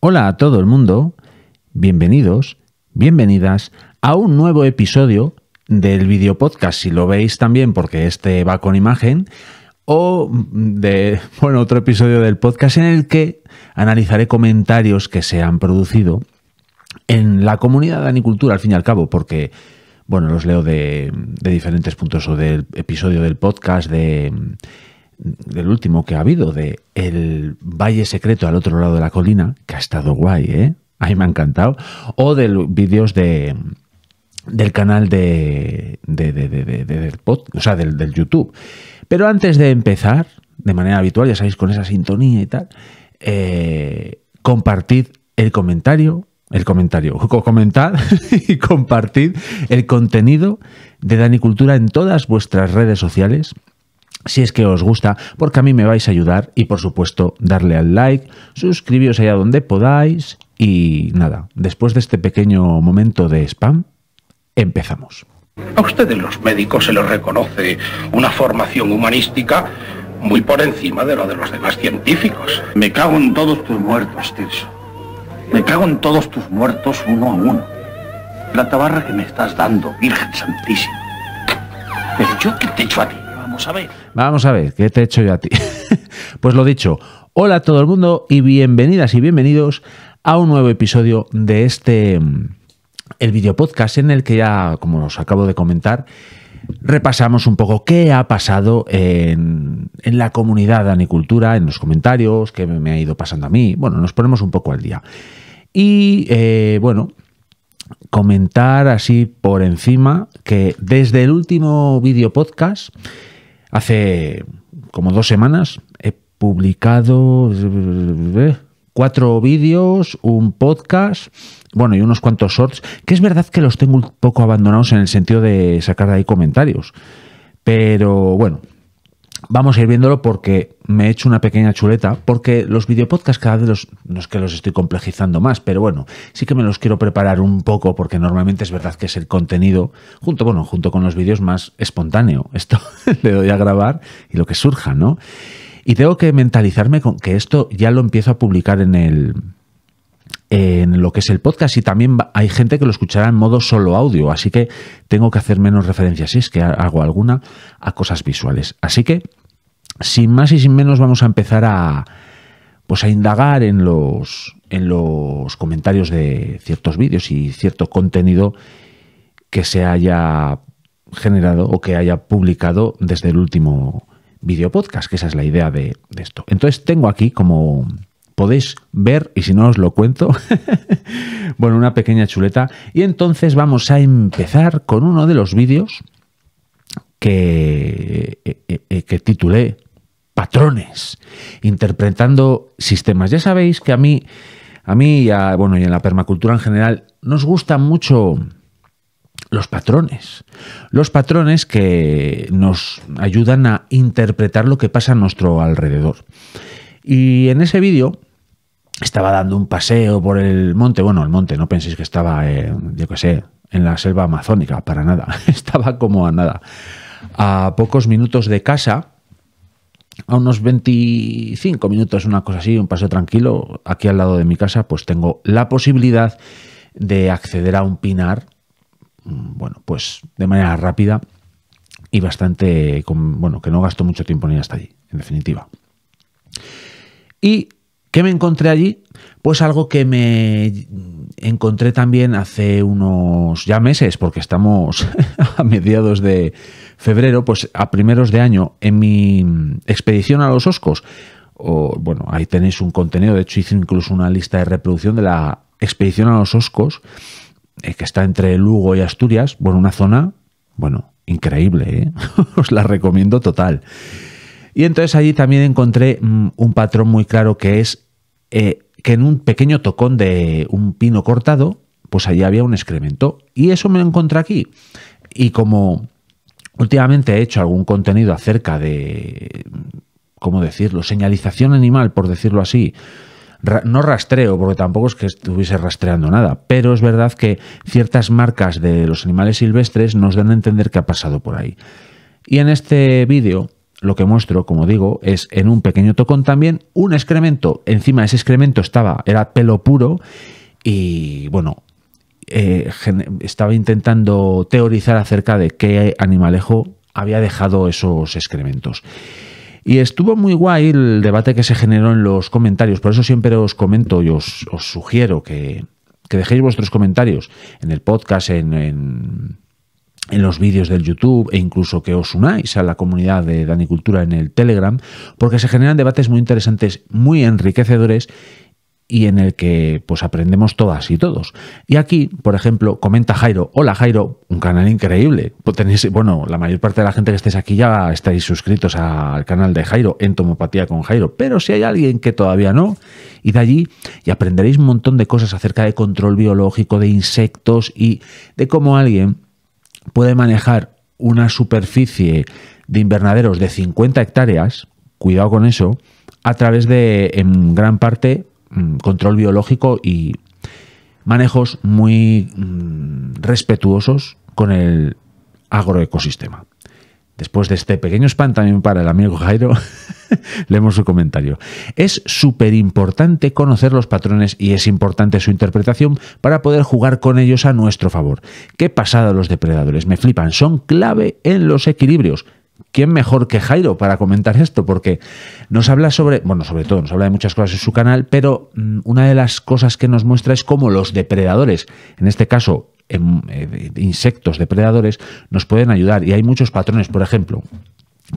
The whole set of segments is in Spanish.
Hola a todo el mundo, bienvenidos, bienvenidas a un nuevo episodio del video podcast, si lo veis también porque este va con imagen, o de otro episodio del podcast en el que analizaré comentarios que se han producido en la comunidad de Anicultura, al fin y al cabo, porque los leo de diferentes puntos, o del episodio del podcast del último que ha habido, de El Valle Secreto al otro lado de la colina, que ha estado guay, ¿eh? A mí me ha encantado. O de vídeos del canal del YouTube. Pero antes de empezar, de manera habitual, ya sabéis, con esa sintonía y tal, compartid comentad y compartid el contenido de Danicultura en todas vuestras redes sociales, si es que os gusta, porque a mí me vais a ayudar. Y por supuesto, darle al like, suscribiros allá donde podáis. Y nada, después de este pequeño momento de spam, empezamos. A ustedes los médicos se les reconoce una formación humanística muy por encima de lo de los demás científicos. Me cago en todos tus muertos, Tirso. Me cago en todos tus muertos uno a uno. La tabarra que me estás dando, Virgen Santísima. Pero yo, ¿qué te he hecho a ti? Vamos a ver, ¿qué te he hecho yo a ti? Pues lo dicho, hola a todo el mundo y bienvenidas y bienvenidos a un nuevo episodio de el video podcast, en el que ya, como os acabo de comentar, repasamos un poco qué ha pasado en la comunidad de Anicultura, en los comentarios, qué me ha ido pasando a mí. Nos ponemos un poco al día. Y comentar así por encima que desde el último video podcast, hace como 2 semanas, he publicado 4 vídeos, un podcast, y unos cuantos shorts, que es verdad que los tengo un poco abandonados en el sentido de sacar de ahí comentarios. Pero vamos a ir viéndolo, porque me he hecho una pequeña chuleta, porque los videopodcasts cada vez no es que los estoy complejizando más, pero sí que me los quiero preparar un poco, porque normalmente es verdad que es el contenido, junto con los vídeos, más espontáneo. Esto le doy a grabar y lo que surja, ¿no? Y tengo que mentalizarme con que esto ya lo empiezo a publicar en lo que es el podcast, y también hay gente que lo escuchará en modo solo audio, así que tengo que hacer menos referencias, si es que hago alguna, a cosas visuales. Así que, sin más y sin menos, vamos a empezar a indagar en los comentarios de ciertos vídeos y cierto contenido que se haya generado o que haya publicado desde el último video podcast, que esa es la idea de esto. Entonces tengo aquí, como podéis ver, y si no os lo cuento, una pequeña chuleta. Y entonces vamos a empezar con uno de los vídeos que titulé Patrones, interpretando sistemas. Ya sabéis que a mí y en la permacultura en general nos gustan mucho los patrones que nos ayudan a interpretar lo que pasa a nuestro alrededor. Y en ese vídeo estaba dando un paseo por el monte. El monte, no penséis que estaba, en la selva amazónica, para nada. Estaba como a nada. A pocos minutos de casa, a unos 25 minutos, una cosa así, un paseo tranquilo. Aquí al lado de mi casa, pues tengo la posibilidad de acceder a un pinar, de manera rápida y bastante, que no gasto mucho tiempo en ir hasta allí, en definitiva. ¿Y qué me encontré allí? Pues algo que me encontré también hace unos ya meses, porque estamos a mediados de febrero, pues a primeros de año, en mi expedición a los Oscos. Ahí tenéis un contenido. De hecho, hice incluso una lista de reproducción de la expedición a los Oscos, que está entre Lugo y Asturias. una zona, increíble, ¿eh? Os la recomiendo total. Y entonces allí también encontré un patrón muy claro, que es que en un pequeño tocón de un pino cortado, pues allí había un excremento. Y eso me lo encontré aquí. Y como últimamente he hecho algún contenido acerca de, señalización animal, por decirlo así, no rastreo, porque tampoco es que estuviese rastreando nada, pero es verdad que ciertas marcas de los animales silvestres nos dan a entender que ha pasado por ahí. Y en este vídeo lo que muestro, como digo, es en un pequeño tocón también un excremento. Encima de ese excremento era pelo puro y, bueno, estaba intentando teorizar acerca de qué animalejo había dejado esos excrementos. Y estuvo muy guay el debate que se generó en los comentarios. Por eso siempre os comento y os sugiero que dejéis vuestros comentarios en el podcast, en los vídeos del YouTube, e incluso que os unáis a la comunidad de Danicultura en el Telegram, porque se generan debates muy interesantes, muy enriquecedores, y en el que pues aprendemos todas y todos. Y aquí, por ejemplo, comenta Jairo: hola Jairo, un canal increíble. Pues tenéis, bueno, la mayor parte de la gente que estéis aquí ya estáis suscritos al canal de Jairo, Entomopatía con Jairo, pero si hay alguien que todavía no, id allí y aprenderéis un montón de cosas acerca de control biológico, de insectos y de cómo alguien puede manejar una superficie de invernaderos de 50 hectáreas, cuidado con eso, a través de, en gran parte, control biológico y manejos muy respetuosos con el agroecosistema. Después de este pequeño spam también para el amigo Jairo, leemos su comentario. Es súper importante conocer los patrones y es importante su interpretación para poder jugar con ellos a nuestro favor. Qué pasada los depredadores, me flipan, son clave en los equilibrios. ¿Quién mejor que Jairo para comentar esto? Porque nos habla sobre todo, nos habla de muchas cosas en su canal, pero una de las cosas que nos muestra es cómo los depredadores, en este caso insectos depredadores, nos pueden ayudar. Y hay muchos patrones. Por ejemplo,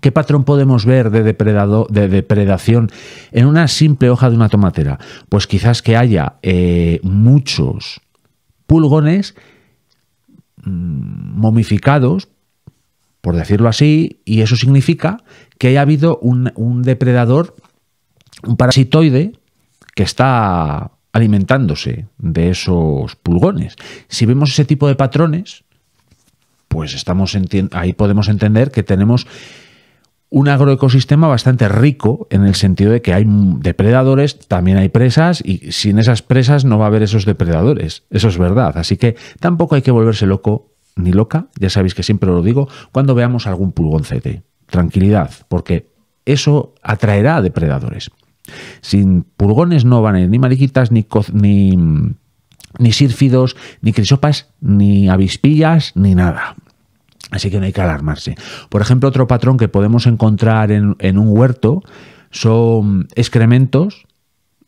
¿qué patrón podemos ver de depredación en una simple hoja de una tomatera? Pues quizás que haya muchos pulgones momificados, por decirlo así, y eso significa que haya habido un depredador, un parasitoide, que está alimentándose de esos pulgones. Si vemos ese tipo de patrones, pues ahí podemos entender que tenemos un agroecosistema bastante rico, en el sentido de que hay depredadores, también hay presas, y sin esas presas no va a haber esos depredadores. Eso es verdad. Así que tampoco hay que volverse loco ni loca, ya sabéis que siempre lo digo, cuando veamos algún pulgoncete. Tranquilidad, porque eso atraerá a depredadores. Sin pulgones no van a ir ni mariquitas, ni sírfidos, ni crisopas, ni avispillas, ni nada. Así que no hay que alarmarse. Por ejemplo, otro patrón que podemos encontrar en un huerto son excrementos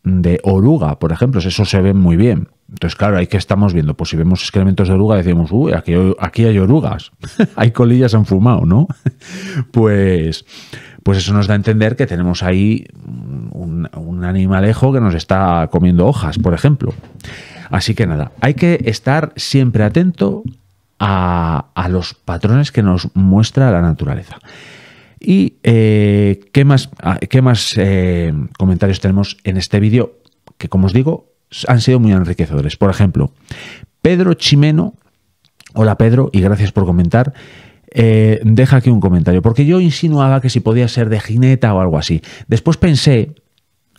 de oruga, por ejemplo. Eso se ve muy bien. Entonces, claro, ahí que estamos viendo, pues si vemos excrementos de oruga, decimos, uy, aquí hay orugas, hay colillas han fumado, ¿no? Pues eso nos da a entender que tenemos ahí un animalejo que nos está comiendo hojas, por ejemplo. Así que nada, hay que estar siempre atento a los patrones que nos muestra la naturaleza. Y ¿qué más comentarios tenemos en este vídeo? Que, como os digo, han sido muy enriquecedores. Por ejemplo, Pedro Chimeno, hola Pedro, y gracias por comentar, deja aquí un comentario, porque yo insinuaba que si podía ser de jineta o algo así. Después pensé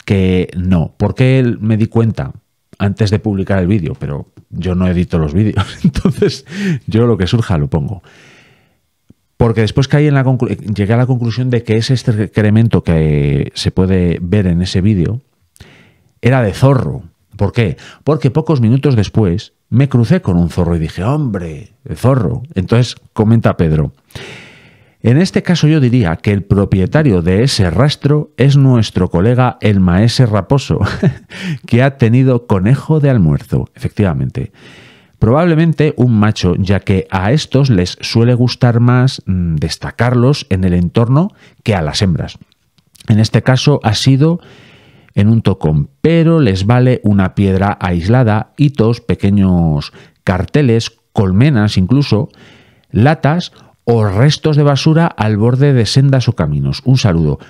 que no, porque me di cuenta antes de publicar el vídeo, pero yo no edito los vídeos, entonces yo lo que surja lo pongo. Porque después llegué a la conclusión de que ese excremento que se puede ver en ese vídeo era de zorro. ¿Por qué? Porque pocos minutos después me crucé con un zorro y dije, hombre, el zorro. Entonces comenta Pedro, en este caso yo diría que el propietario de ese rastro es nuestro colega el maese raposo, que ha tenido conejo de almuerzo. Efectivamente. Probablemente un macho, ya que a estos les suele gustar más destacarlos en el entorno que a las hembras. En este caso ha sido en un tocón, pero les vale una piedra aislada, hitos, pequeños carteles, colmenas incluso, latas o restos de basura al borde de sendas o caminos. Un saludo.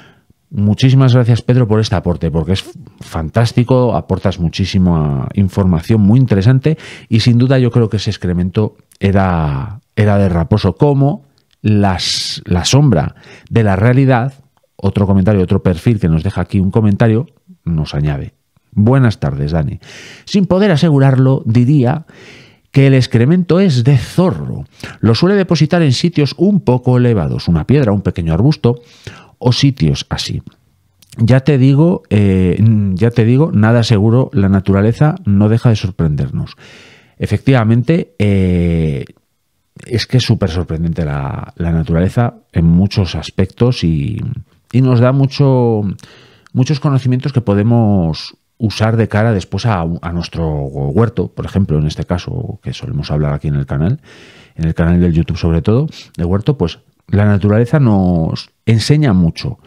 Muchísimas gracias, Pedro, por este aporte, porque es fantástico, aportas muchísima información muy interesante y sin duda yo creo que ese excremento era de raposo, como la sombra de la realidad. Otro comentario, otro perfil que nos deja aquí un comentario, nos añade. Buenas tardes, Dani. Sin poder asegurarlo, diría que el excremento es de zorro. Lo suele depositar en sitios un poco elevados, una piedra, un pequeño arbusto, o sitios así. Ya te digo, nada seguro, la naturaleza no deja de sorprendernos. Efectivamente, es que es súper sorprendente la naturaleza en muchos aspectos y nos da muchos conocimientos que podemos usar de cara después a nuestro huerto, por ejemplo, en este caso, que solemos hablar aquí en el canal del YouTube sobre todo, de huerto, pues la naturaleza nos enseña mucho.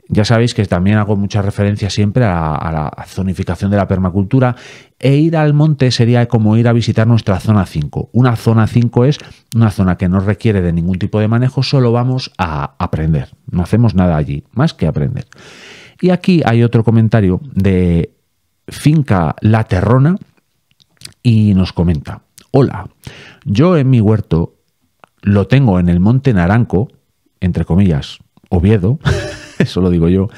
Ya sabéis que también hago mucha referencia siempre a la zonificación de la permacultura, e ir al monte sería como ir a visitar nuestra zona 5. Una zona 5 es una zona que no requiere de ningún tipo de manejo, solo vamos a aprender. No hacemos nada allí, más que aprender. Y aquí hay otro comentario de Finca La Terrona y nos comenta: hola, yo en mi huerto lo tengo en el Monte Naranco, entre comillas, Oviedo, eso lo digo yo,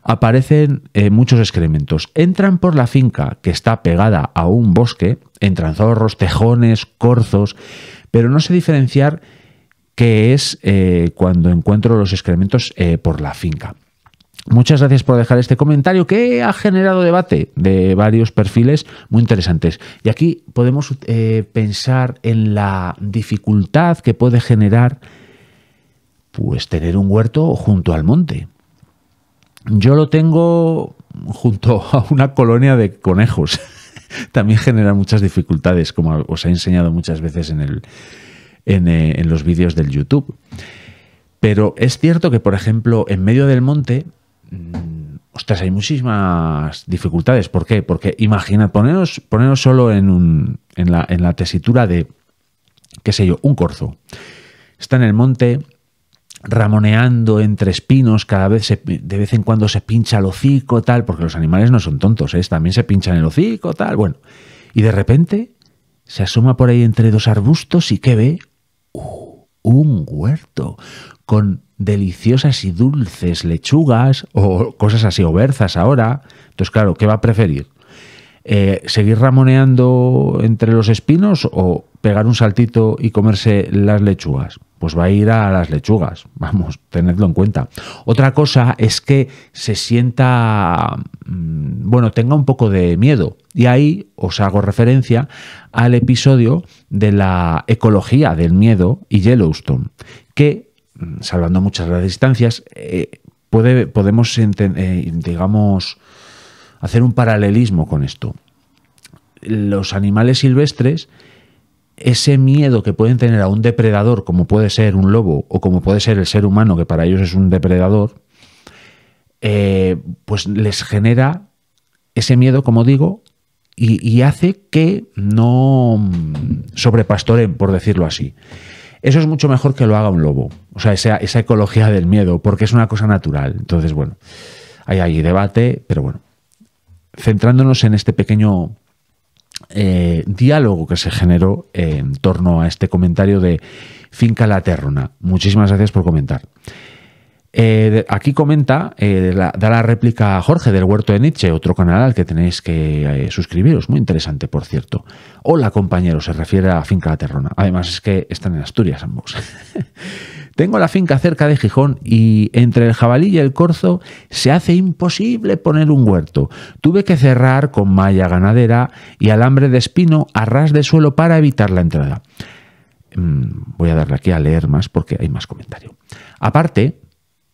aparecen muchos excrementos. Entran por la finca, que está pegada a un bosque, entran zorros, tejones, corzos, pero no sé diferenciar qué es cuando encuentro los excrementos por la finca. Muchas gracias por dejar este comentario que ha generado debate de varios perfiles muy interesantes. Y aquí podemos pensar en la dificultad que puede generar pues tener un huerto junto al monte. Yo lo tengo junto a una colonia de conejos. También genera muchas dificultades, como os he enseñado muchas veces en los vídeos del YouTube. Pero es cierto que, por ejemplo, en medio del monte, ostras, hay muchísimas dificultades. ¿Por qué? Porque imaginad, poneros solo en la tesitura de, qué sé yo, un corzo. Está en el monte ramoneando entre espinos, de vez en cuando se pincha el hocico, tal, porque los animales no son tontos, también se pinchan el hocico, tal, bueno. Y de repente se asoma por ahí entre dos arbustos y ¿qué ve? Un huerto con deliciosas y dulces lechugas o cosas así, o berzas ahora. Entonces, claro, ¿qué va a preferir? ¿Seguir ramoneando entre los espinos o pegar un saltito y comerse las lechugas? Pues va a ir a las lechugas, vamos, tenedlo en cuenta. Otra cosa es que se sienta, tenga un poco de miedo. Y ahí os hago referencia al episodio de la ecología del miedo y Yellowstone, que, salvando muchas las distancias, podemos, digamos, hacer un paralelismo con esto. Los animales silvestres, ese miedo que pueden tener a un depredador, como puede ser un lobo o como puede ser el ser humano, que para ellos es un depredador, pues les genera ese miedo, como digo, y hace que no sobrepastoren, por decirlo así. Eso es mucho mejor que lo haga un lobo. O sea, esa ecología del miedo, porque es una cosa natural. Entonces, bueno, hay debate, pero bueno, centrándonos en este pequeño diálogo que se generó en torno a este comentario de Finca La Terrona. Muchísimas gracias por comentar. Aquí comenta, da la réplica a Jorge del Huerto de Nietzsche, otro canal al que tenéis que suscribiros, muy interesante, por cierto. Hola, compañero, se refiere a Finca La Terrona. Además es que están en Asturias ambos. Tengo la finca cerca de Gijón y entre el jabalí y el corzo se hace imposible poner un huerto. Tuve que cerrar con malla ganadera y alambre de espino a ras de suelo para evitar la entrada. Voy a darle aquí a leer más porque hay más comentario. Aparte,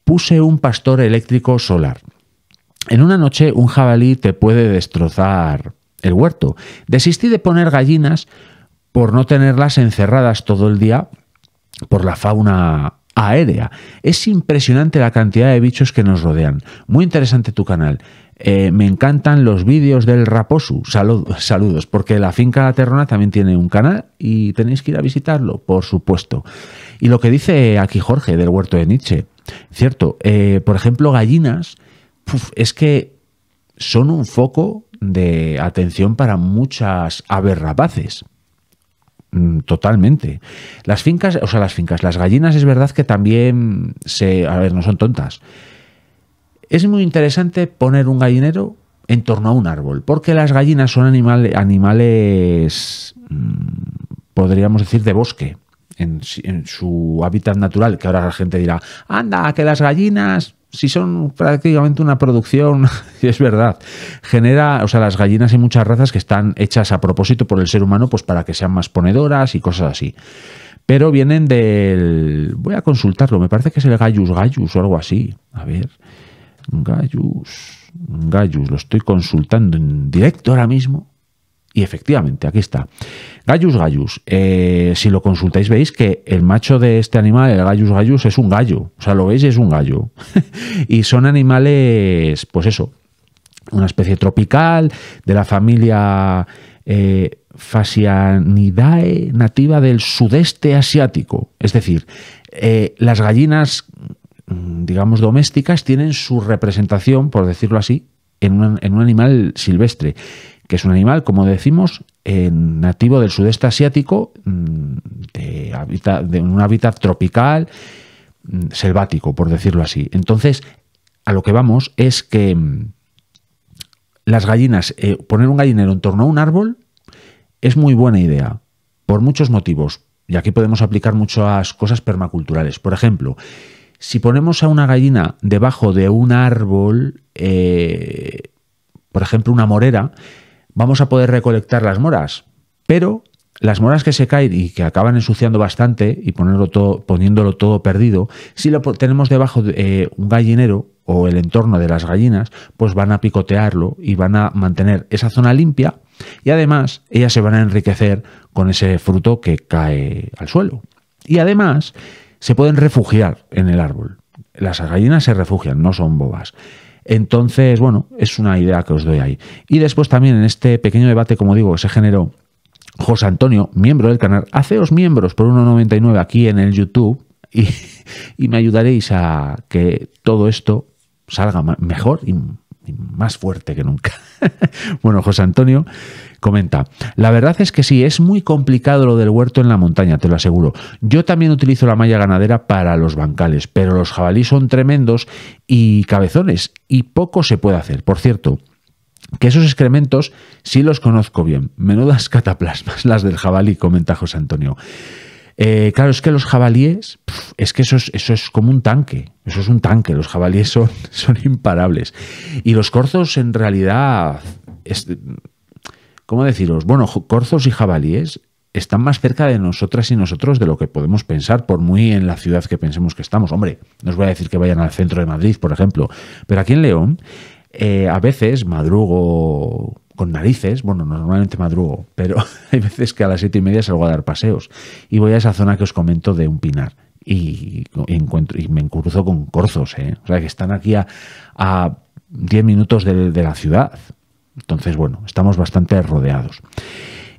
puse un pastor eléctrico solar. En una noche un jabalí te puede destrozar el huerto. Desistí de poner gallinas por no tenerlas encerradas todo el día por la fauna aérea. Es impresionante la cantidad de bichos que nos rodean. Muy interesante tu canal. Me encantan los vídeos del Raposu. Saludos, porque la Finca La Terrona también tiene un canal y tenéis que ir a visitarlo, por supuesto. Y lo que dice aquí Jorge del Huerto de Nietzsche, cierto, por ejemplo, gallinas, es que son un foco de atención para muchas aves rapaces. Totalmente. Las gallinas es verdad que también no son tontas. Es muy interesante poner un gallinero en torno a un árbol, porque las gallinas son animales, podríamos decir, de bosque. en su hábitat natural, que ahora la gente dirá, anda, que las gallinas, si son prácticamente una producción, y es verdad, genera, o sea, las gallinas hay muchas razas que están hechas a propósito por el ser humano, pues para que sean más ponedoras y cosas así. Pero vienen del... Voy a consultarlo, me parece que es el Gallus o algo así. A ver, Gallus, lo estoy consultando en directo ahora mismo. Y efectivamente, aquí está. Gallus. Si lo consultáis veis que el macho de este animal, el Gallus, es un gallo. O sea, lo veis, es un gallo. Y son animales, pues eso, una especie tropical de la familia Phasianidae, nativa del sudeste asiático. Es decir, las gallinas, digamos, domésticas tienen su representación, por decirlo así, en un animal silvestre, que es un animal, como decimos, nativo del sudeste asiático, de un hábitat tropical, selvático, por decirlo así. Entonces, a lo que vamos es que las gallinas, poner un gallinero en torno a un árbol es muy buena idea, por muchos motivos. Y aquí podemos aplicar muchas cosas permaculturales. Por ejemplo, si ponemos a una gallina debajo de un árbol, por ejemplo, una morera, vamos a poder recolectar las moras, pero las moras que se caen y que acaban ensuciando bastante y poniéndolo todo perdido, si lo tenemos debajo de un gallinero o el entorno de las gallinas, pues van a picotearlo y van a mantener esa zona limpia y además ellas se van a enriquecer con ese fruto que cae al suelo. Y además se pueden refugiar en el árbol. Las gallinas se refugian, no son bobas. Entonces, bueno, es una idea que os doy ahí. Y después también en este pequeño debate, como digo, que se generó, José Antonio, miembro del canal, haceos miembros por 1,99 aquí en el YouTube y me ayudaréis a que todo esto salga mejor y más fuerte que nunca. Bueno, José Antonio comenta, la verdad es que sí, es muy complicado lo del huerto en la montaña, te lo aseguro. Yo también utilizo la malla ganadera para los bancales, pero los jabalíes son tremendos y cabezones y poco se puede hacer. Por cierto, que esos excrementos sí los conozco bien. Menudas cataplasmas las del jabalí, comenta José Antonio. Claro, es que los jabalíes, es que eso es como un tanque. Eso es un tanque. Los jabalíes son imparables. Y los corzos, en realidad, ¿cómo deciros? Bueno, corzos y jabalíes están más cerca de nosotras y nosotros de lo que podemos pensar, por muy en la ciudad que pensemos que estamos. Hombre, no os voy a decir que vayan al centro de Madrid, por ejemplo, pero aquí en León, a veces madrugo con narices, bueno, normalmente madrugo, pero hay veces que a las 7:30 salgo a dar paseos y voy a esa zona que os comento de un pinar y me encruzo con corzos, o sea, que están aquí a 10 minutos de la ciudad. Entonces, bueno, estamos bastante rodeados.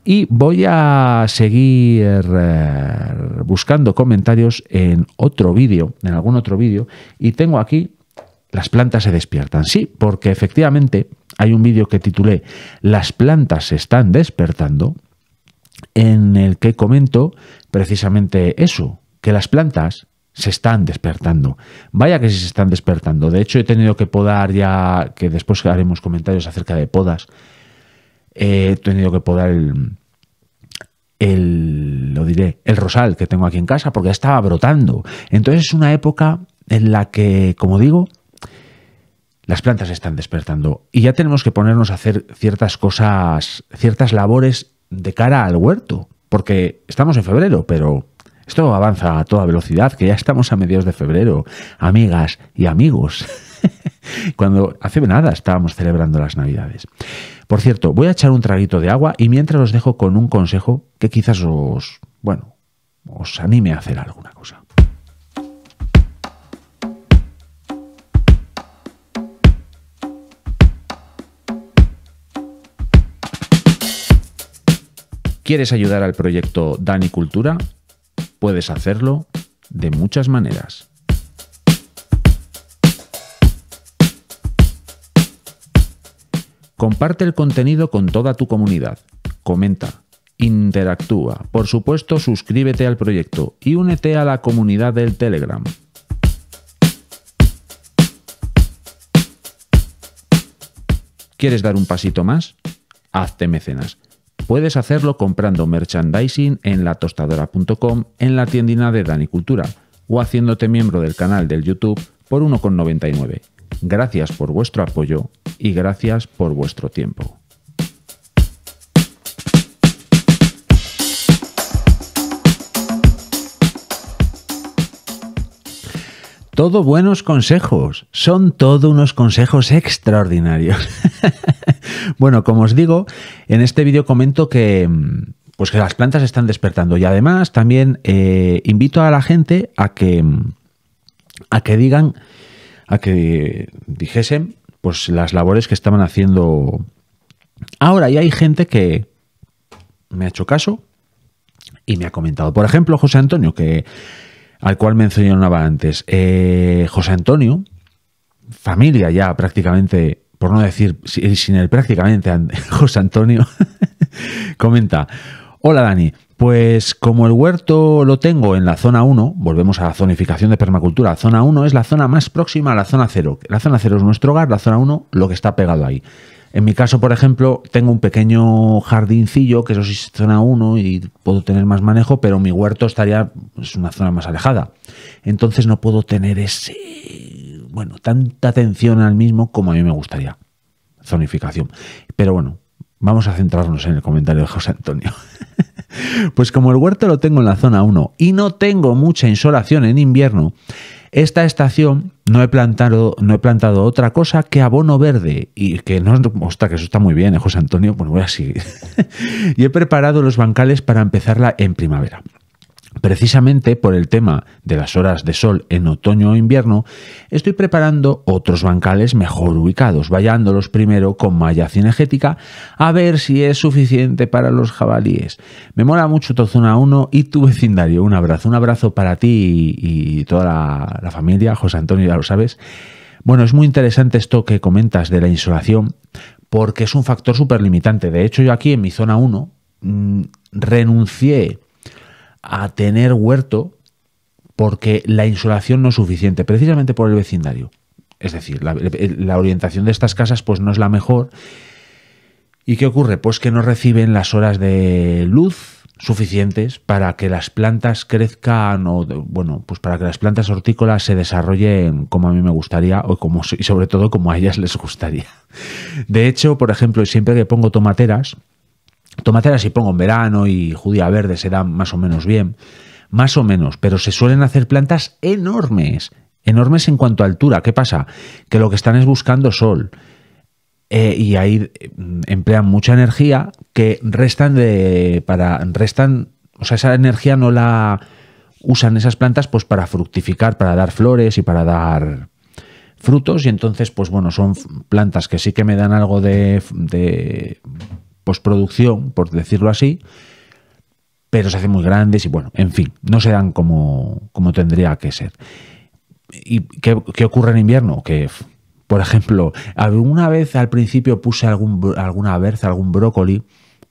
Y voy a seguir buscando comentarios en otro vídeo, en algún otro vídeo, y tengo aquí las plantas se despiertan. Sí, porque efectivamente hay un vídeo que titulé Las plantas se están despertando, en el que comento precisamente eso, que las plantas se están despertando. Vaya que sí se están despertando. De hecho, he tenido que podar ya, que después haremos comentarios acerca de podas, he tenido que podar el rosal que tengo aquí en casa porque ya estaba brotando. Entonces es una época en la que, como digo, las plantas se están despertando y ya tenemos que ponernos a hacer ciertas cosas, ciertas labores de cara al huerto, porque estamos en febrero, pero esto avanza a toda velocidad, que ya estamos a mediados de febrero, amigas y amigos. Cuando hace nada estábamos celebrando las Navidades. Por cierto, voy a echar un traguito de agua y mientras os dejo con un consejo que quizás os anime a hacer alguna cosa. ¿Quieres ayudar al proyecto Dani Cultura? Puedes hacerlo de muchas maneras. Comparte el contenido con toda tu comunidad. Comenta, interactúa. Por supuesto, suscríbete al proyecto y únete a la comunidad del Telegram. ¿Quieres dar un pasito más? Hazte mecenas. Puedes hacerlo comprando merchandising en latostadora.com, en la tiendina de Dani Cultura o haciéndote miembro del canal del YouTube por 1,99. Gracias por vuestro apoyo y gracias por vuestro tiempo. Todo buenos consejos, son todo unos consejos extraordinarios. Bueno, como os digo, en este vídeo comento que las plantas están despertando y además también invito a la gente a que dijesen pues las labores que estaban haciendo ahora, y hay gente que me ha hecho caso y me ha comentado. Por ejemplo, José Antonio, al cual mencionaba antes. José Antonio, familia ya prácticamente, por no decir sin él prácticamente, José Antonio comenta: hola Dani, pues como el huerto lo tengo en la zona 1, volvemos a la zonificación de permacultura, zona 1 es la zona más próxima a la zona 0. La zona 0 es nuestro hogar, la zona 1 lo que está pegado ahí. En mi caso, por ejemplo, tengo un pequeño jardincillo, que eso sí es zona 1 y puedo tener más manejo, pero mi huerto estaría en una zona más alejada. Entonces no puedo tener tanta atención al mismo como a mí me gustaría. Zonificación. Pero bueno, vamos a centrarnos en el comentario de José Antonio. Pues como el huerto lo tengo en la zona 1 y no tengo mucha insolación en invierno, esta estación no he plantado otra cosa que abono verde, y que no, ostras, que eso está muy bien, José Antonio, bueno, voy a seguir. Y he preparado los bancales para empezarla en primavera. Precisamente por el tema de las horas de sol en otoño o invierno, estoy preparando otros bancales mejor ubicados, vallándolos primero con malla cinegética a ver si es suficiente para los jabalíes. Me mola mucho tu zona 1 y tu vecindario. Un abrazo para ti y toda la familia. José Antonio, ya lo sabes. Bueno, es muy interesante esto que comentas de la insolación, porque es un factor súper limitante. De hecho, yo aquí en mi zona 1 renuncié a tener huerto porque la insolación no es suficiente, precisamente por el vecindario. Es decir, la orientación de estas casas pues no es la mejor. ¿Y qué ocurre? Pues que no reciben las horas de luz suficientes para que las plantas crezcan pues para que las plantas hortícolas se desarrollen como a mí me gustaría y sobre todo como a ellas les gustaría. De hecho, por ejemplo, siempre que pongo tomateras y pongo en verano y judía verde se dan más o menos bien, pero se suelen hacer plantas enormes en cuanto a altura. ¿Qué pasa? Que lo que están es buscando sol y ahí emplean mucha energía que esa energía no la usan esas plantas pues para fructificar, para dar flores y para dar frutos, y entonces pues bueno, son plantas que sí que me dan algo de postproducción, por decirlo así, pero se hacen muy grandes y bueno, en fin, no se dan como tendría que ser. ¿Y qué ocurre en invierno? Que, por ejemplo, alguna vez al principio puse alguna berza, algún brócoli,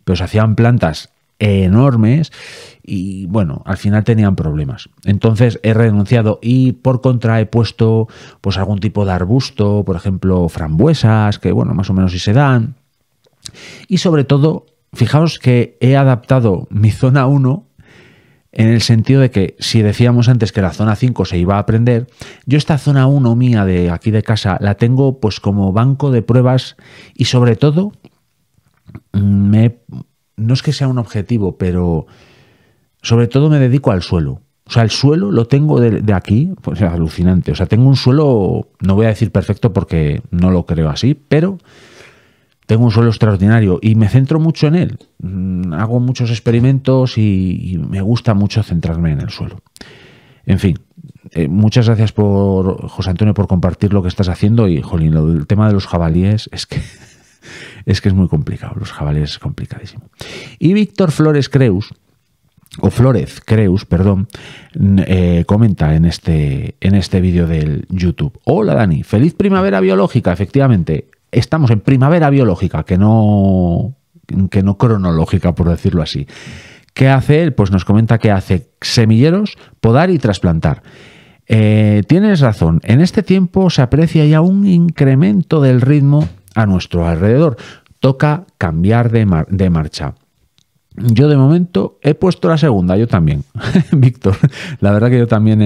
pero se hacían plantas enormes y bueno, al final tenían problemas. Entonces he renunciado y por contra he puesto pues algún tipo de arbusto, por ejemplo, frambuesas, que bueno, más o menos sí se dan. Y sobre todo, fijaos que he adaptado mi zona 1 en el sentido de que si decíamos antes que la zona 5 se iba a prender, yo esta zona 1 mía de aquí de casa la tengo pues como banco de pruebas y sobre todo, no es que sea un objetivo, pero sobre todo me dedico al suelo. O sea, el suelo lo tengo de aquí, pues es alucinante. O sea, tengo un suelo, no voy a decir perfecto porque no lo creo así, pero tengo un suelo extraordinario y me centro mucho en él. Hago muchos experimentos y me gusta mucho centrarme en el suelo. En fin, muchas gracias José Antonio, por compartir lo que estás haciendo. Y, jolín, el tema de los jabalíes es que es muy complicado. Los jabalíes es complicadísimo. Y Víctor Flores Creus, comenta en este vídeo del YouTube: hola Dani, feliz primavera biológica. Efectivamente, estamos en primavera biológica, que no cronológica, por decirlo así. ¿Qué hace él? Pues nos comenta que hace semilleros, podar y trasplantar. Tienes razón, en este tiempo se aprecia ya un incremento del ritmo a nuestro alrededor. Toca cambiar de marcha. Yo de momento he puesto la segunda, yo también. Víctor, la verdad que yo también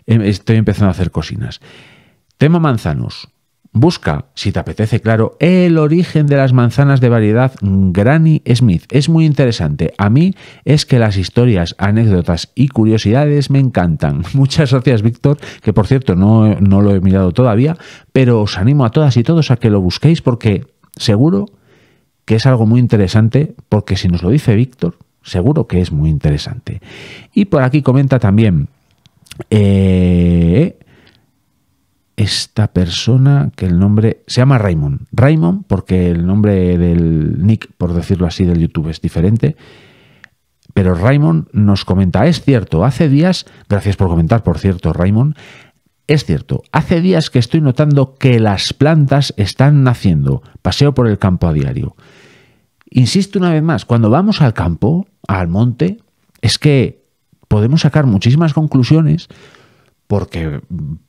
estoy empezando a hacer cocinas. Tema manzanos. Busca, si te apetece, claro, el origen de las manzanas de variedad Granny Smith. Es muy interesante. A mí es que las historias, anécdotas y curiosidades me encantan. Muchas gracias, Víctor, que por cierto no lo he mirado todavía, pero os animo a todas y todos a que lo busquéis porque seguro que es algo muy interesante, porque si nos lo dice Víctor, seguro que es muy interesante. Y por aquí comenta también esta persona que el nombre se llama Raymond. Raymond, porque el nombre del nick, por decirlo así, del YouTube es diferente. Pero Raymond nos comenta, es cierto, hace días, gracias por comentar, por cierto, Raymond, es cierto, hace días que estoy notando que las plantas están naciendo. Paseo por el campo a diario. Insisto una vez más, cuando vamos al campo, al monte, es que podemos sacar muchísimas conclusiones porque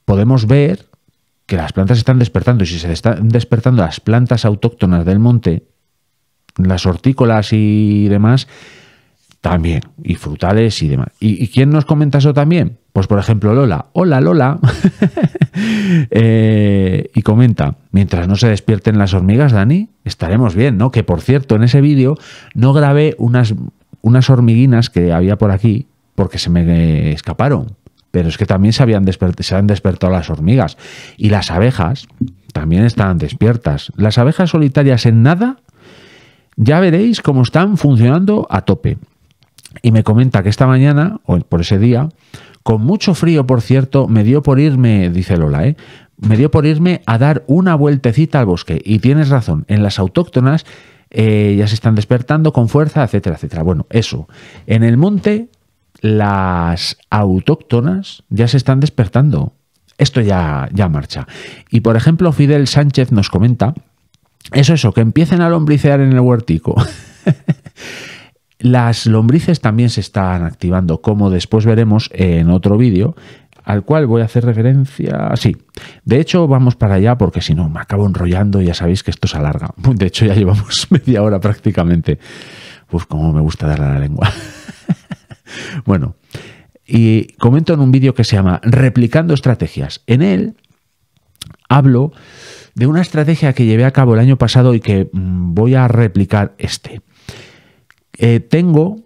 podemos ver que las plantas están despertando y si se están despertando las plantas autóctonas del monte, las hortícolas y demás, también, y frutales y demás. ¿Y quién nos comenta eso también? Pues por ejemplo Lola. Hola Lola. Y comenta, mientras no se despierten las hormigas, Dani, estaremos bien, ¿no? Que por cierto, en ese vídeo no grabé unas hormiguinas que había por aquí porque se me escaparon. Pero es que también se han despertado las hormigas. Y las abejas también están despiertas. Las abejas solitarias en nada, ya veréis cómo están funcionando a tope. Y me comenta que esta mañana, o por ese día, con mucho frío, por cierto, me dio por irme, dice Lola, me dio por irme a dar una vueltecita al bosque. Y tienes razón, en las autóctonas ya se están despertando con fuerza, etcétera, etcétera. Bueno, eso. En el monte, las autóctonas ya se están despertando. Esto ya marcha. Y por ejemplo, Fidel Sánchez nos comenta, eso, que empiecen a lombricear en el huertico. Las lombrices también se están activando, como después veremos en otro vídeo, al cual voy a hacer referencia. Sí, de hecho vamos para allá porque si no me acabo enrollando y ya sabéis que esto se alarga. De hecho ya llevamos media hora prácticamente. Uf, cómo me gusta darle a la lengua. Bueno, y comento en un vídeo que se llama Replicando Estrategias. En él hablo de una estrategia que llevé a cabo el año pasado y que voy a replicar tengo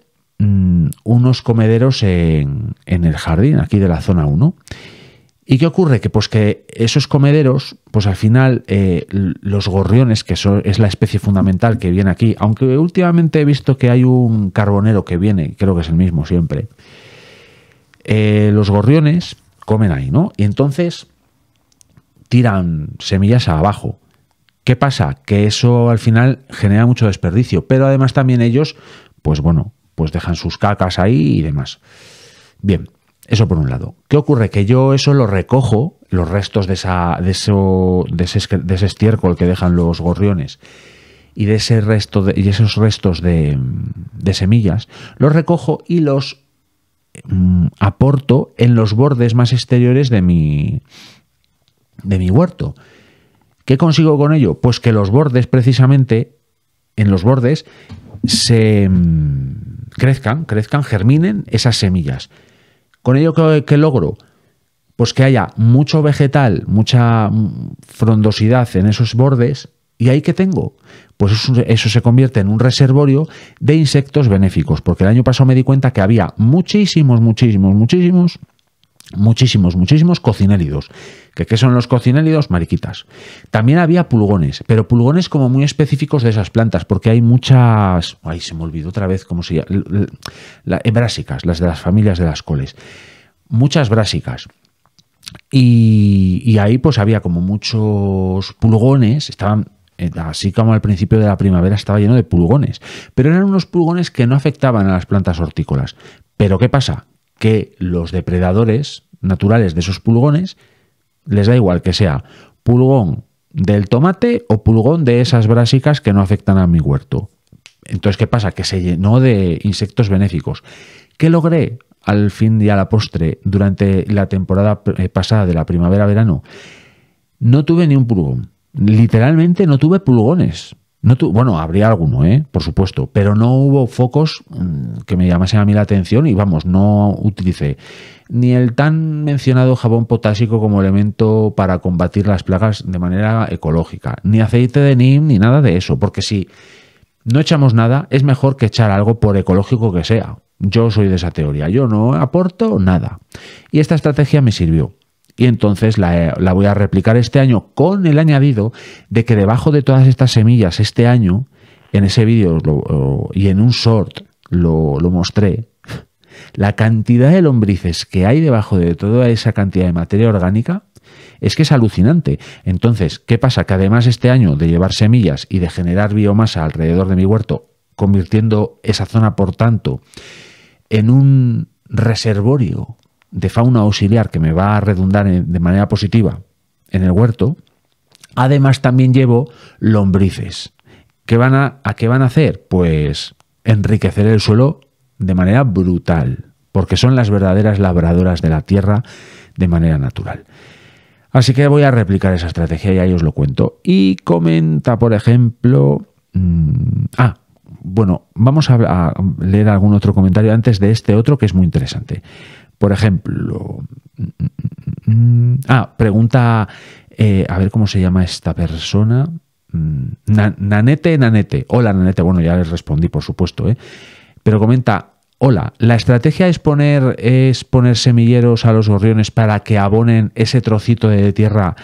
unos comederos en el jardín, aquí de la zona 1. ¿Y qué ocurre? Que pues que esos comederos, pues al final los gorriones, que es la especie fundamental que viene aquí, aunque últimamente he visto que hay un carbonero que viene, creo que es el mismo siempre, los gorriones comen ahí, ¿no? Y entonces tiran semillas abajo. ¿Qué pasa? Que eso al final genera mucho desperdicio, pero además también ellos, pues bueno, pues dejan sus cacas ahí y demás. Bien, eso por un lado. ¿Qué ocurre? Que yo eso lo recojo, los restos de ese estiércol que dejan los gorriones y de ese resto y esos restos de semillas, los recojo y los aporto en los bordes más exteriores de mi huerto. ¿Qué consigo con ello? Pues que los bordes, precisamente, en los bordes, se crezcan, germinen esas semillas. ¿Con ello qué logro? Pues que haya mucho vegetal, mucha frondosidad en esos bordes. ¿Y ahí qué tengo? Pues eso se convierte en un reservorio de insectos benéficos. Porque el año pasado me di cuenta que había muchísimos cocinélidos. ¿Qué son los cocinélidos? Mariquitas. También había pulgones, pero pulgones como muy específicos de esas plantas, porque hay muchas... Ay, se me olvidó otra vez cómo se llama. Brásicas, las de las familias de las coles. Muchas brásicas. Y ahí pues había como muchos pulgones, estaban... Así como al principio de la primavera estaba lleno de pulgones, pero eran unos pulgones que no afectaban a las plantas hortícolas. ¿Pero qué pasa? Que los depredadores naturales de esos pulgones les da igual que sea pulgón del tomate o pulgón de esas brásicas que no afectan a mi huerto. Entonces, ¿qué pasa? Que se llenó de insectos benéficos. ¿Qué logré al fin y a la postre durante la temporada pasada de la primavera-verano? No tuve ni un pulgón. Literalmente no tuve pulgones. Bueno, habría alguno, por supuesto, pero no hubo focos que me llamasen a mí la atención y vamos, no utilicé ni el tan mencionado jabón potásico como elemento para combatir las plagas de manera ecológica, ni aceite de neem, ni nada de eso, porque si no echamos nada, es mejor que echar algo por ecológico que sea. Yo soy de esa teoría, yo no aporto nada. Y esta estrategia me sirvió. Y entonces la voy a replicar este año con el añadido de que debajo de todas estas semillas este año, en ese vídeo y en un short lo mostré, la cantidad de lombrices que hay debajo de toda esa cantidad de materia orgánica es que es alucinante. Entonces, ¿qué pasa? Que además este año de llevar semillas y de generar biomasa alrededor de mi huerto, convirtiendo esa zona, por tanto, en un reservorio de fauna auxiliar que me va a redundar de manera positiva en el huerto, además también llevo lombrices. ¿Qué van a hacer? Pues enriquecer el suelo de manera brutal, porque son las verdaderas labradoras de la tierra de manera natural. Así que voy a replicar esa estrategia y ahí os lo cuento. Y comenta, por ejemplo... bueno, vamos a leer algún otro comentario antes de este otro que es muy interesante. Por ejemplo, pregunta, a ver cómo se llama esta persona. Nanete. Hola, Nanete. Bueno, ya les respondí, por supuesto, pero comenta, hola, ¿la estrategia es poner semilleros a los gorriones para que abonen ese trocito de tierra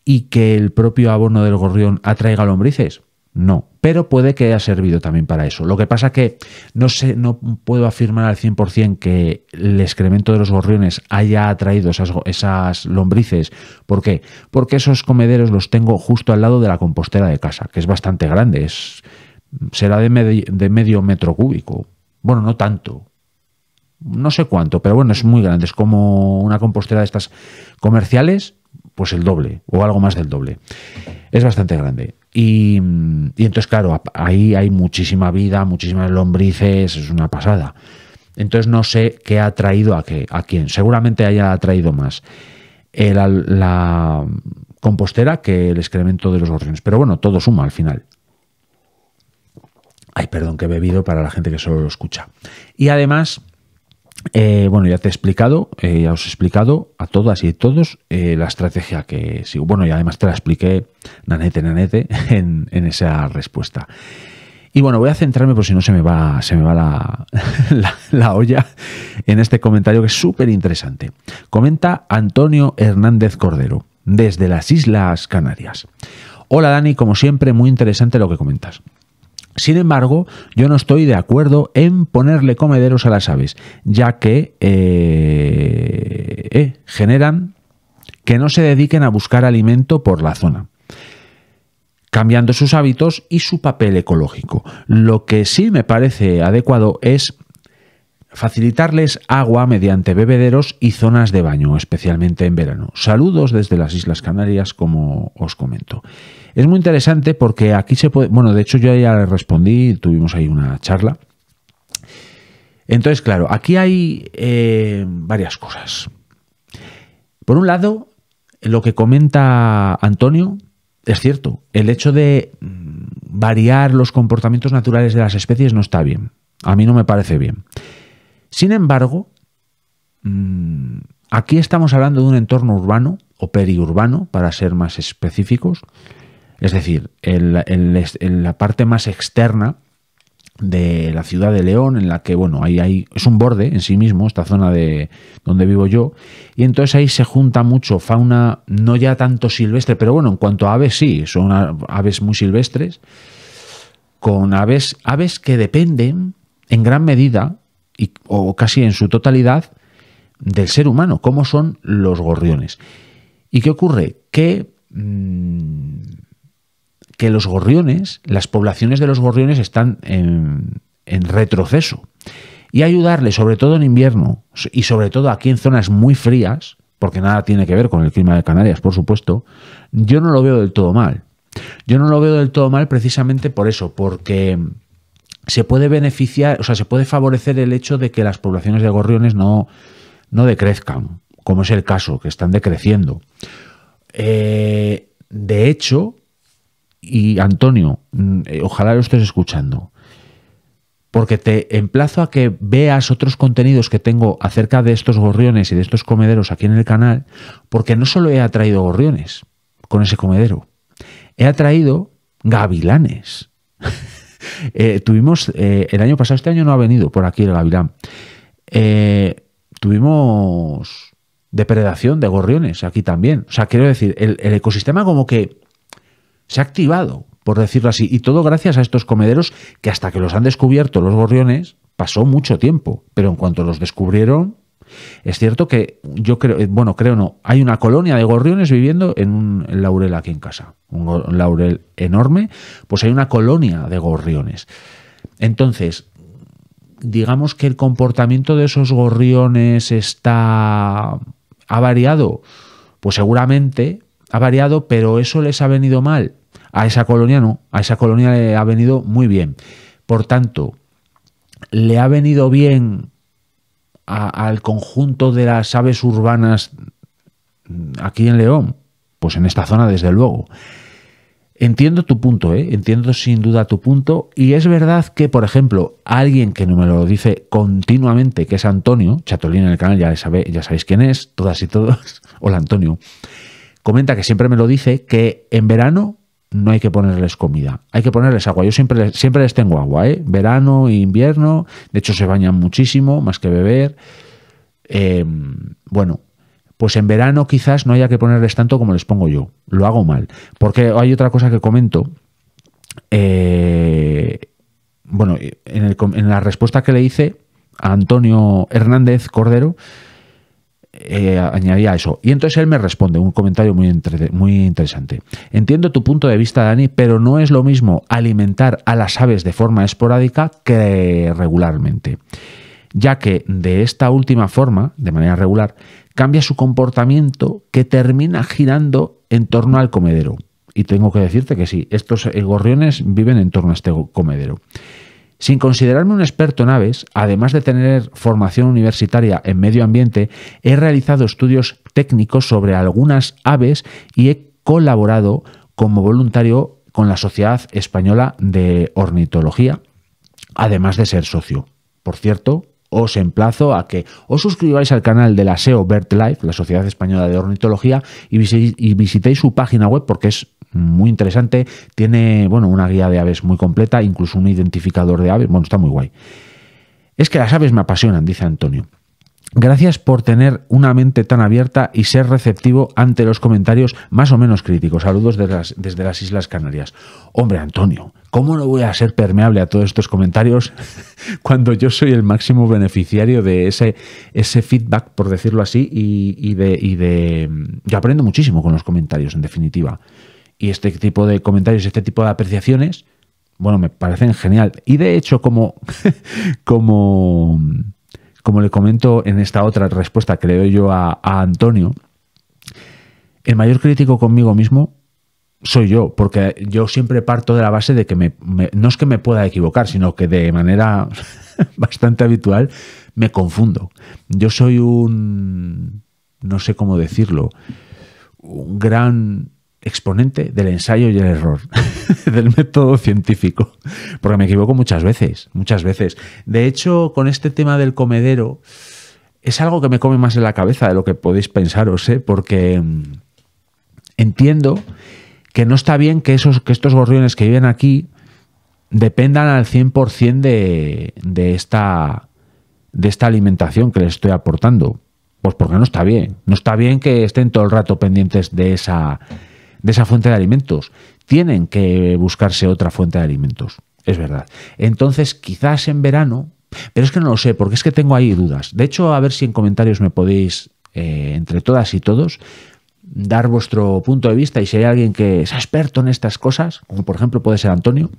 y que el propio abono del gorrión atraiga lombrices? No, pero puede que haya servido también para eso. Lo que pasa que no puedo afirmar al 100% que el excremento de los gorriones haya atraído esas lombrices. ¿Por qué? Porque esos comederos los tengo justo al lado de la compostera de casa, que es bastante grande. Será de medio metro cúbico. Bueno, no tanto. No sé cuánto, pero bueno, es muy grande. Es como una compostera de estas comerciales, pues el doble o algo más del doble. Es bastante grande. Y entonces, claro, ahí hay muchísima vida, muchísimas lombrices, es una pasada. Entonces no sé qué ha traído a quién. Seguramente haya traído más la compostera que el excremento de los gorriones. Pero bueno, todo suma al final. Ay, perdón, que he bebido para la gente que solo lo escucha. Y además... bueno, ya te he explicado, ya os he explicado a todas y todos la estrategia que sigo. Bueno, y además te la expliqué, Nanete, en esa respuesta. Y bueno, voy a centrarme, por si no se me va la olla, en este comentario que es súper interesante. Comenta Antonio Hernández Cordero, desde las Islas Canarias. Hola Dani, como siempre, muy interesante lo que comentas. Sin embargo, yo no estoy de acuerdo en ponerle comederos a las aves, ya que generan que no se dediquen a buscar alimento por la zona, cambiando sus hábitos y su papel ecológico. Lo que sí me parece adecuado es facilitarles agua mediante bebederos y zonas de baño, especialmente en verano. Saludos desde las Islas Canarias, como os comento. Es muy interesante porque aquí se puede... Bueno, de hecho yo ya le respondí, tuvimos ahí una charla. Entonces, claro, aquí hay varias cosas. Por un lado, lo que comenta Antonio es cierto. El hecho de variar los comportamientos naturales de las especies no está bien. A mí no me parece bien. Sin embargo, aquí estamos hablando de un entorno urbano o periurbano, para ser más específicos. Es decir, en la parte más externa de la ciudad de León, en la que, bueno, es un borde en sí mismo, esta zona de donde vivo yo, y entonces ahí se junta mucho fauna, no ya tanto silvestre, pero bueno, en cuanto a aves sí, son aves muy silvestres, con aves que dependen en gran medida, o casi en su totalidad, del ser humano, como son los gorriones. ¿Y qué ocurre? Que los gorriones, las poblaciones de los gorriones están en retroceso. Y ayudarles, sobre todo en invierno, y sobre todo aquí en zonas muy frías, porque nada tiene que ver con el clima de Canarias, por supuesto, yo no lo veo del todo mal. Yo no lo veo del todo mal precisamente por eso, porque se puede beneficiar, o sea, se puede favorecer el hecho de que las poblaciones de gorriones no decrezcan, como es el caso, que están decreciendo. De hecho, y Antonio, ojalá lo estés escuchando, porque te emplazo a que veas otros contenidos que tengo acerca de estos gorriones y de estos comederos aquí en el canal, porque no solo he atraído gorriones con ese comedero, he atraído gavilanes. Tuvimos el año pasado, este año no ha venido por aquí el gavilán, tuvimos depredación de gorriones aquí también. O sea, quiero decir, el ecosistema como que se ha activado, por decirlo así, y todo gracias a estos comederos que hasta que los han descubierto los gorriones pasó mucho tiempo, pero en cuanto los descubrieron, es cierto que yo creo, bueno, creo no, hay una colonia de gorriones viviendo en un laurel aquí en casa, un laurel enorme, pues hay una colonia de gorriones. Entonces, digamos que el comportamiento de esos gorriones ha variado, pues seguramente ha variado, pero eso les ha venido mal. A esa colonia no, a esa colonia le ha venido muy bien. Por tanto, le ha venido bien al conjunto de las aves urbanas aquí en León, pues en esta zona desde luego. Entiendo tu punto, entiendo sin duda tu punto, y es verdad que, por ejemplo, alguien que no me lo dice continuamente, que es Antonio, Chatolín en el canal, ya sabéis quién es, todas y todos, hola Antonio, comenta que siempre me lo dice, que en verano no hay que ponerles comida, hay que ponerles agua. Yo siempre les tengo agua, verano e invierno, de hecho se bañan muchísimo, más que beber. Bueno, pues en verano quizás no haya que ponerles tanto como les pongo yo, lo hago mal. Porque hay otra cosa que comento, bueno, en la respuesta que le hice a Antonio Hernández Cordero, añadía eso. Y entonces él me responde, un comentario muy interesante. Entiendo tu punto de vista, Dani, pero no es lo mismo alimentar a las aves de forma esporádica que regularmente, ya que de esta última forma, de manera regular, cambia su comportamiento que termina girando en torno al comedero. Y tengo que decirte que sí, estos gorriones viven en torno a este comedero. Sin considerarme un experto en aves, además de tener formación universitaria en medio ambiente, he realizado estudios técnicos sobre algunas aves y he colaborado como voluntario con la Sociedad Española de Ornitología, además de ser socio. Por cierto, os emplazo a que os suscribáis al canal de la SEO BirdLife, la Sociedad Española de Ornitología, y visitéis su página web porque es muy interesante. Tiene, bueno, una guía de aves muy completa, incluso un identificador de aves. Bueno, está muy guay. Es que las aves me apasionan, dice Antonio. Gracias por tener una mente tan abierta y ser receptivo ante los comentarios más o menos críticos. Saludos desde las Islas Canarias. Hombre, Antonio, ¿cómo no voy a ser permeable a todos estos comentarios cuando yo soy el máximo beneficiario de ese feedback, por decirlo así, y yo aprendo muchísimo con los comentarios, en definitiva. Y este tipo de comentarios, este tipo de apreciaciones, bueno, me parecen genial. Y de hecho, como le comento en esta otra respuesta que le doy yo a Antonio, el mayor crítico conmigo mismo soy yo, porque yo siempre parto de la base de que no es que me pueda equivocar, sino que de manera bastante habitual me confundo. Yo soy no sé cómo decirlo, un gran exponente del ensayo y el error, del método científico, porque me equivoco muchas veces. De hecho, con este tema del comedero, es algo que me come más en la cabeza de lo que podéis pensaros, porque entiendo que no está bien que estos gorriones que viven aquí dependan al 100% de esta alimentación que les estoy aportando. Pues porque no está bien. No está bien que estén todo el rato pendientes de esa fuente de alimentos. Tienen que buscarse otra fuente de alimentos, es verdad. Entonces, quizás en verano, pero es que no lo sé, porque es que tengo ahí dudas. De hecho, a ver si en comentarios me podéis, entre todas y todos, dar vuestro punto de vista, y si hay alguien que es experto en estas cosas, como por ejemplo puede ser Antonio,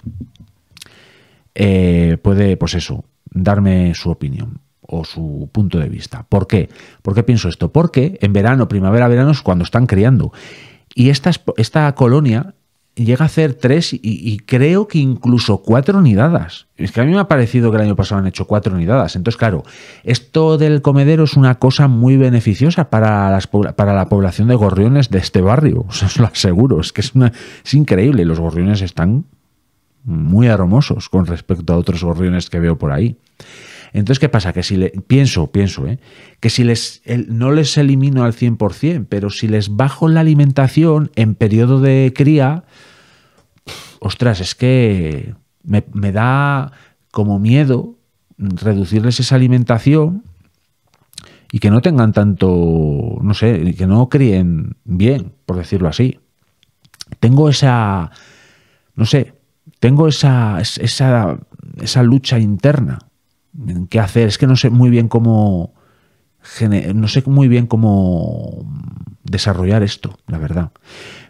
puede, pues eso, darme su opinión o su punto de vista. ¿Por qué? ¿Por qué pienso esto? Porque en verano, primavera, verano es cuando están criando. Y esta colonia llega a hacer 3 y creo que incluso 4 nidadas. Es que a mí me ha parecido que el año pasado han hecho 4 nidadas. Entonces, claro, esto del comedero es una cosa muy beneficiosa para la población de gorriones de este barrio. Os lo aseguro. Es que es increíble. Los gorriones están muy aromosos con respecto a otros gorriones que veo por ahí. Entonces, ¿qué pasa? Que si pienso, que si no les elimino al 100%, pero si les bajo la alimentación en periodo de cría, ostras, es que me da como miedo reducirles esa alimentación y que no tengan tanto, no sé, que no críen bien, por decirlo así. Tengo esa lucha interna. ¿Qué hacer? Es que no sé muy bien cómo desarrollar esto, la verdad.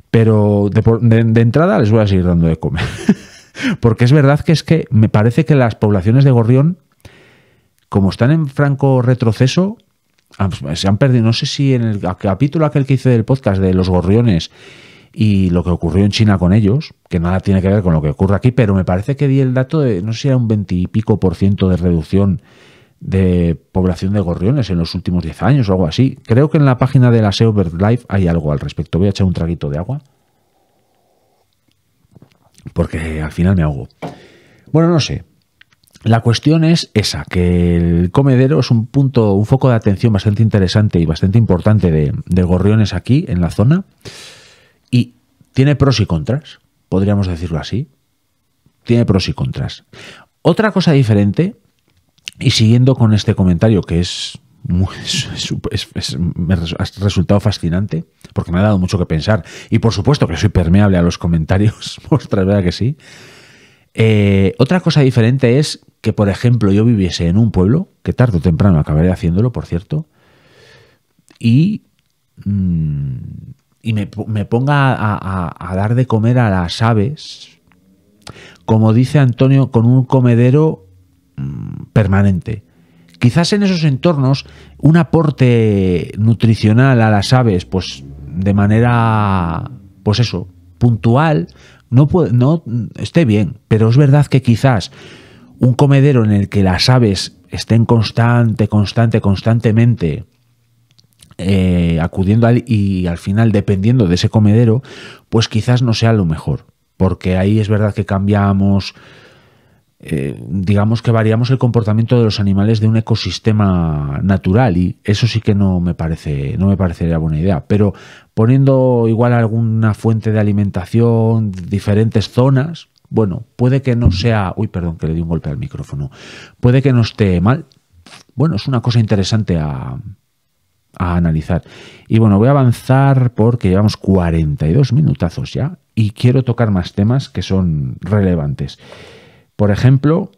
Pero de entrada les voy a seguir dando de comer. Porque es verdad que me parece que las poblaciones de gorrión, como están en franco retroceso, se han perdido. No sé si en el capítulo aquel que hice del podcast de los gorriones y lo que ocurrió en China con ellos, que nada tiene que ver con lo que ocurre aquí, pero me parece que di el dato de, no sé si era un 20 y pico % de reducción de población de gorriones en los últimos 10 años o algo así. Creo que en la página de la SEO BirdLife hay algo al respecto. Voy a echar un traguito de agua porque al final me ahogo. Bueno, no sé. La cuestión es esa, que el comedero es un foco de atención bastante interesante y bastante importante de gorriones aquí en la zona. Y tiene pros y contras, podríamos decirlo así. Tiene pros y contras. Otra cosa diferente, y siguiendo con este comentario que me ha resultado fascinante, porque me ha dado mucho que pensar, y por supuesto que soy permeable a los comentarios, ostras, ¿verdad que sí? Otra cosa diferente es que, por ejemplo, yo viviese en un pueblo, que tarde o temprano acabaré haciéndolo, por cierto, y me ponga a dar de comer a las aves, como dice Antonio, con un comedero permanente. Quizás en esos entornos un aporte nutricional a las aves, pues de manera, pues eso, puntual, no esté bien, pero es verdad que quizás un comedero en el que las aves estén constantemente acudiendo y al final dependiendo de ese comedero, pues quizás no sea lo mejor, porque ahí es verdad que cambiamos, digamos que variamos el comportamiento de los animales de un ecosistema natural, y eso sí que no me parecería buena idea. Pero poniendo igual alguna fuente de alimentación, diferentes zonas, bueno, puede que no sea, uy, perdón, que le di un golpe al micrófono, puede que no esté mal. Bueno, es una cosa interesante a analizar. Y bueno, voy a avanzar porque llevamos 42 minutazos ya y quiero tocar más temas que son relevantes. Por ejemplo,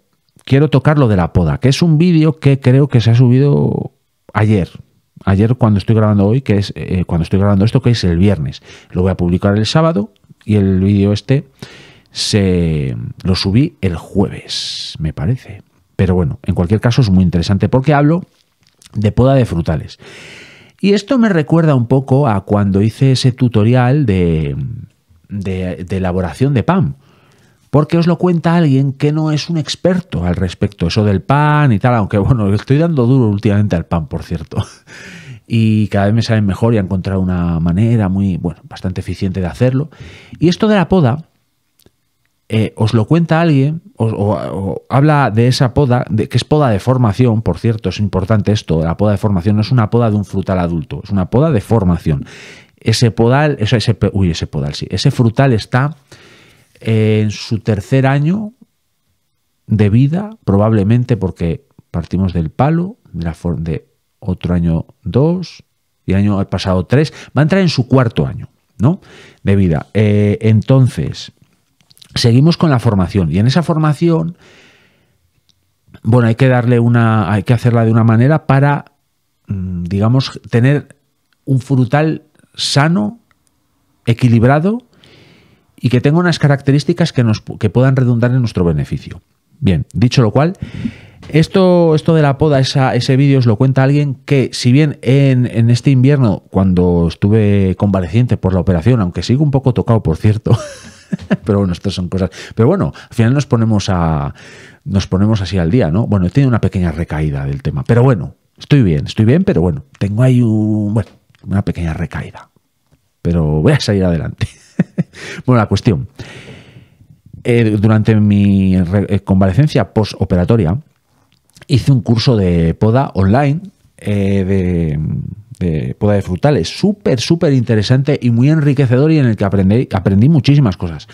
quiero tocar lo de la poda, que es un vídeo que creo que se ha subido ayer cuando estoy grabando hoy, que es cuando estoy grabando esto, que es el viernes. Lo voy a publicar el sábado y el vídeo lo subí el jueves, me parece. Pero bueno, en cualquier caso es muy interesante porque hablo de poda de frutales. Y esto me recuerda un poco a cuando hice ese tutorial de elaboración de pan. Porque os lo cuenta alguien que no es un experto al respecto, eso del pan y tal, aunque bueno, le estoy dando duro últimamente al pan, por cierto. Y cada vez me saben mejor y he encontrado una manera bastante eficiente de hacerlo. Y esto de la poda, os lo cuenta alguien, o habla de esa poda, que es poda de formación, por cierto, es importante esto, la poda de formación no es una poda de un frutal adulto, es una poda de formación. Ese frutal está en su tercer año de vida, probablemente porque partimos del palo, de otro año 2 y año pasado 3, va a entrar en su cuarto año, ¿no?, de vida. Entonces, seguimos con la formación y en esa formación, bueno, hay que hacerla de una manera para, digamos, tener un frutal sano, equilibrado y que tenga unas características que puedan redundar en nuestro beneficio. Bien, dicho lo cual, esto de la poda, ese vídeo os lo cuenta alguien que, si bien en este invierno, cuando estuve convaleciente por la operación, aunque sigo un poco tocado, por cierto, Pero bueno, estas son cosas. Pero bueno, al final nos ponemos así al día, ¿no? Bueno, he tenido una pequeña recaída del tema. Pero bueno, estoy bien, pero bueno, tengo ahí una pequeña recaída. Pero voy a salir adelante. Bueno, la cuestión. Durante mi convalecencia postoperatoria hice un curso de poda online, de poda de frutales, súper interesante y muy enriquecedor, y en el que aprendí muchísimas cosas.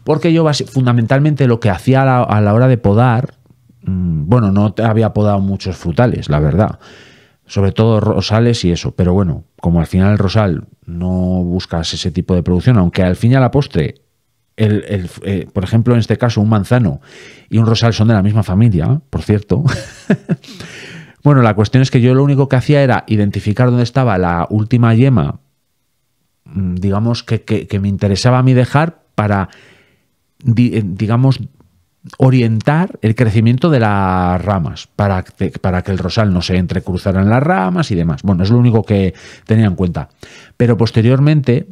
Porque yo fundamentalmente lo que hacía a la hora de podar, bueno, no había podado muchos frutales, la verdad, sobre todo rosales y eso, pero bueno, como al final el rosal no buscas ese tipo de producción, aunque al fin y a la postre, por ejemplo, en este caso, un manzano y un rosal son de la misma familia, por cierto. Bueno, la cuestión es que yo lo único que hacía era identificar dónde estaba la última yema, digamos, que me interesaba a mí dejar para, digamos, orientar el crecimiento de las ramas, para que el rosal no se entrecruzara en las ramas y demás. Bueno, es lo único que tenía en cuenta. Pero posteriormente,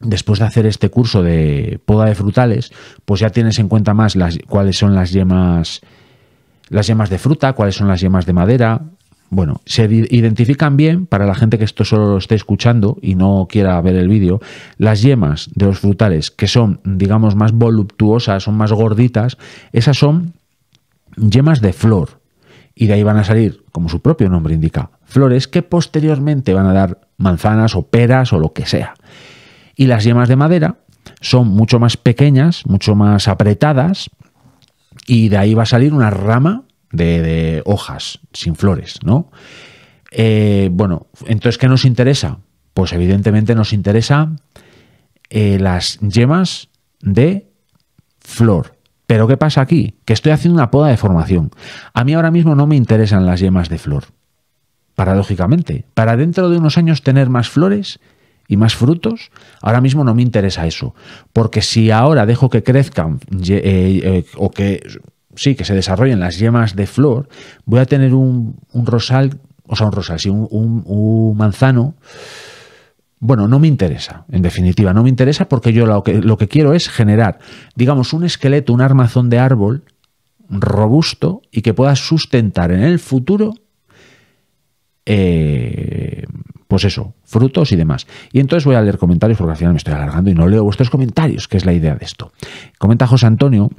después de hacer este curso de poda de frutales, pues ya tienes en cuenta más cuáles son las yemas de fruta, cuáles son las yemas de madera. Bueno, se identifican bien, para la gente que esto solo lo esté escuchando y no quiera ver el vídeo, las yemas de los frutales que son, digamos, más voluptuosas, son más gorditas, esas son yemas de flor. Y de ahí van a salir, como su propio nombre indica, flores que posteriormente van a dar manzanas o peras o lo que sea. Y las yemas de madera son mucho más pequeñas, mucho más apretadas, y de ahí va a salir una rama de hojas sin flores, ¿no? Bueno, entonces, ¿qué nos interesa? Pues evidentemente nos interesa las yemas de flor. Pero ¿qué pasa aquí? Que estoy haciendo una poda de formación. A mí ahora mismo no me interesan las yemas de flor, paradójicamente. Para dentro de unos años tener más flores y más frutos, ahora mismo no me interesa eso, porque si ahora dejo que crezcan o que se desarrollen las yemas de flor, voy a tener un manzano. Bueno, no me interesa, en definitiva, no me interesa, porque yo lo que quiero es generar, digamos, un esqueleto, un armazón de árbol robusto y que pueda sustentar en el futuro pues eso, frutos y demás. Y entonces voy a leer comentarios, porque al final me estoy alargando y no leo vuestros comentarios, que es la idea de esto. Comenta José Antonio,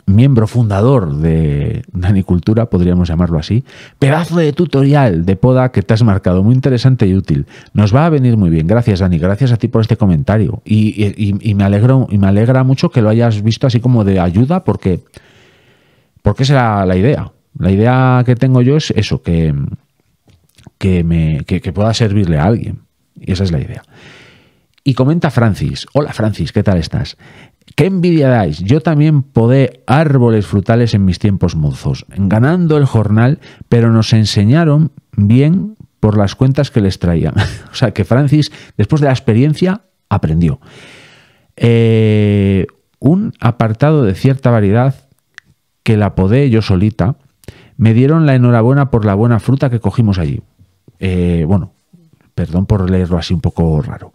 miembro fundador de Danicultura, podríamos llamarlo así: pedazo de tutorial de poda que te has marcado, muy interesante y útil. Nos va a venir muy bien. Gracias, Dani, gracias a ti por este comentario. Y me alegra mucho que lo hayas visto así como de ayuda, porque esa es la idea. La idea que tengo yo es eso, que pueda servirle a alguien. Y esa es la idea. Y comenta Francis: hola Francis, ¿qué tal estás? ¡Qué envidia dais! Yo también podé árboles frutales en mis tiempos mozos, ganando el jornal, pero nos enseñaron bien por las cuentas que les traían. O sea que Francis, después de la experiencia, aprendió. Un apartado de cierta variedad que la podé yo solita, me dieron la enhorabuena por la buena fruta que cogimos allí. Bueno, perdón por leerlo así un poco raro.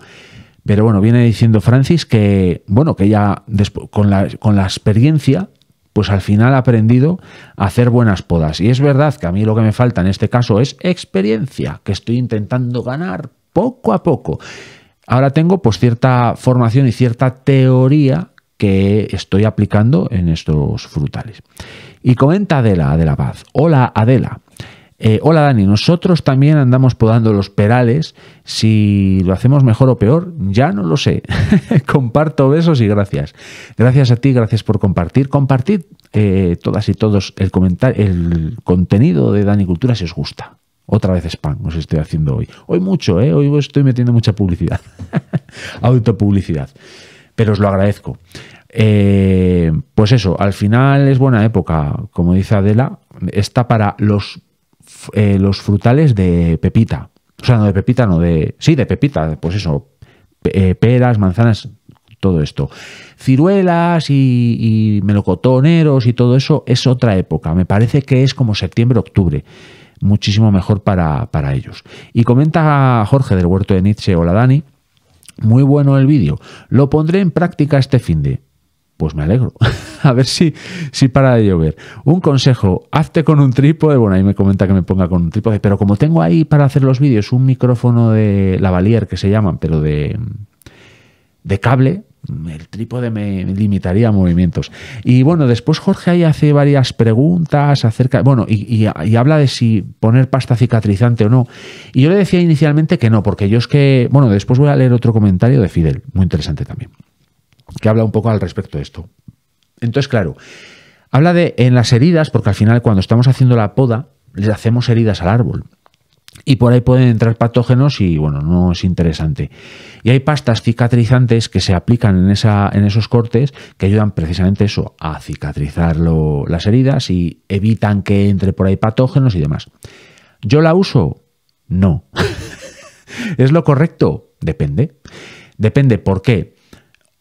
Pero bueno, viene diciendo Francis que, bueno, que ya con la experiencia, pues al final ha aprendido a hacer buenas podas. Y es verdad que a mí lo que me falta en este caso es experiencia, que estoy intentando ganar poco a poco. Ahora tengo pues cierta formación y cierta teoría que estoy aplicando en estos frutales. Y comenta Adela Paz: hola Adela. Hola Dani, nosotros también andamos podando los perales. Si lo hacemos mejor o peor, ya no lo sé. Comparto, besos y gracias. Gracias a ti, gracias por compartir. Compartid todas y todos el contenido de Danicultura si os gusta. Otra vez spam os estoy haciendo hoy. Hoy mucho, hoy estoy metiendo mucha publicidad. Autopublicidad. Pero os lo agradezco. Pues eso, al final es buena época, como dice Adela, está para los frutales de pepita. O sea, no de pepita, no de... Sí, de pepita, pues eso. Peras, manzanas, todo esto. Ciruelas y melocotoneros y todo eso es otra época. Me parece que es como septiembre, octubre. Muchísimo mejor para ellos. Y comenta Jorge del Huerto de Nietzsche: hola Dani. Muy bueno el vídeo. Lo pondré en práctica este finde. Pues me alegro. A ver si para de llover. Un consejo, hazte con un trípode. Bueno, ahí me comenta que me ponga con un trípode, pero como tengo ahí para hacer los vídeos un micrófono de lavalier que se llaman, pero de cable, el trípode me limitaría a movimientos. Y bueno, después Jorge ahí hace varias preguntas acerca, bueno, y habla de si poner pasta cicatrizante o no. Y yo le decía inicialmente que no, porque yo es que, bueno, después voy a leer otro comentario de Fidel, muy interesante también, que habla un poco al respecto de esto. Entonces, claro, habla de en las heridas, porque al final cuando estamos haciendo la poda, le hacemos heridas al árbol. Y por ahí pueden entrar patógenos y, bueno, no es interesante. Y hay pastas cicatrizantes que se aplican en esos cortes que ayudan precisamente eso, a cicatrizar las heridas y evitan que entre por ahí patógenos y demás. ¿Yo la uso? No. ¿Es lo correcto? Depende. Depende, ¿por qué?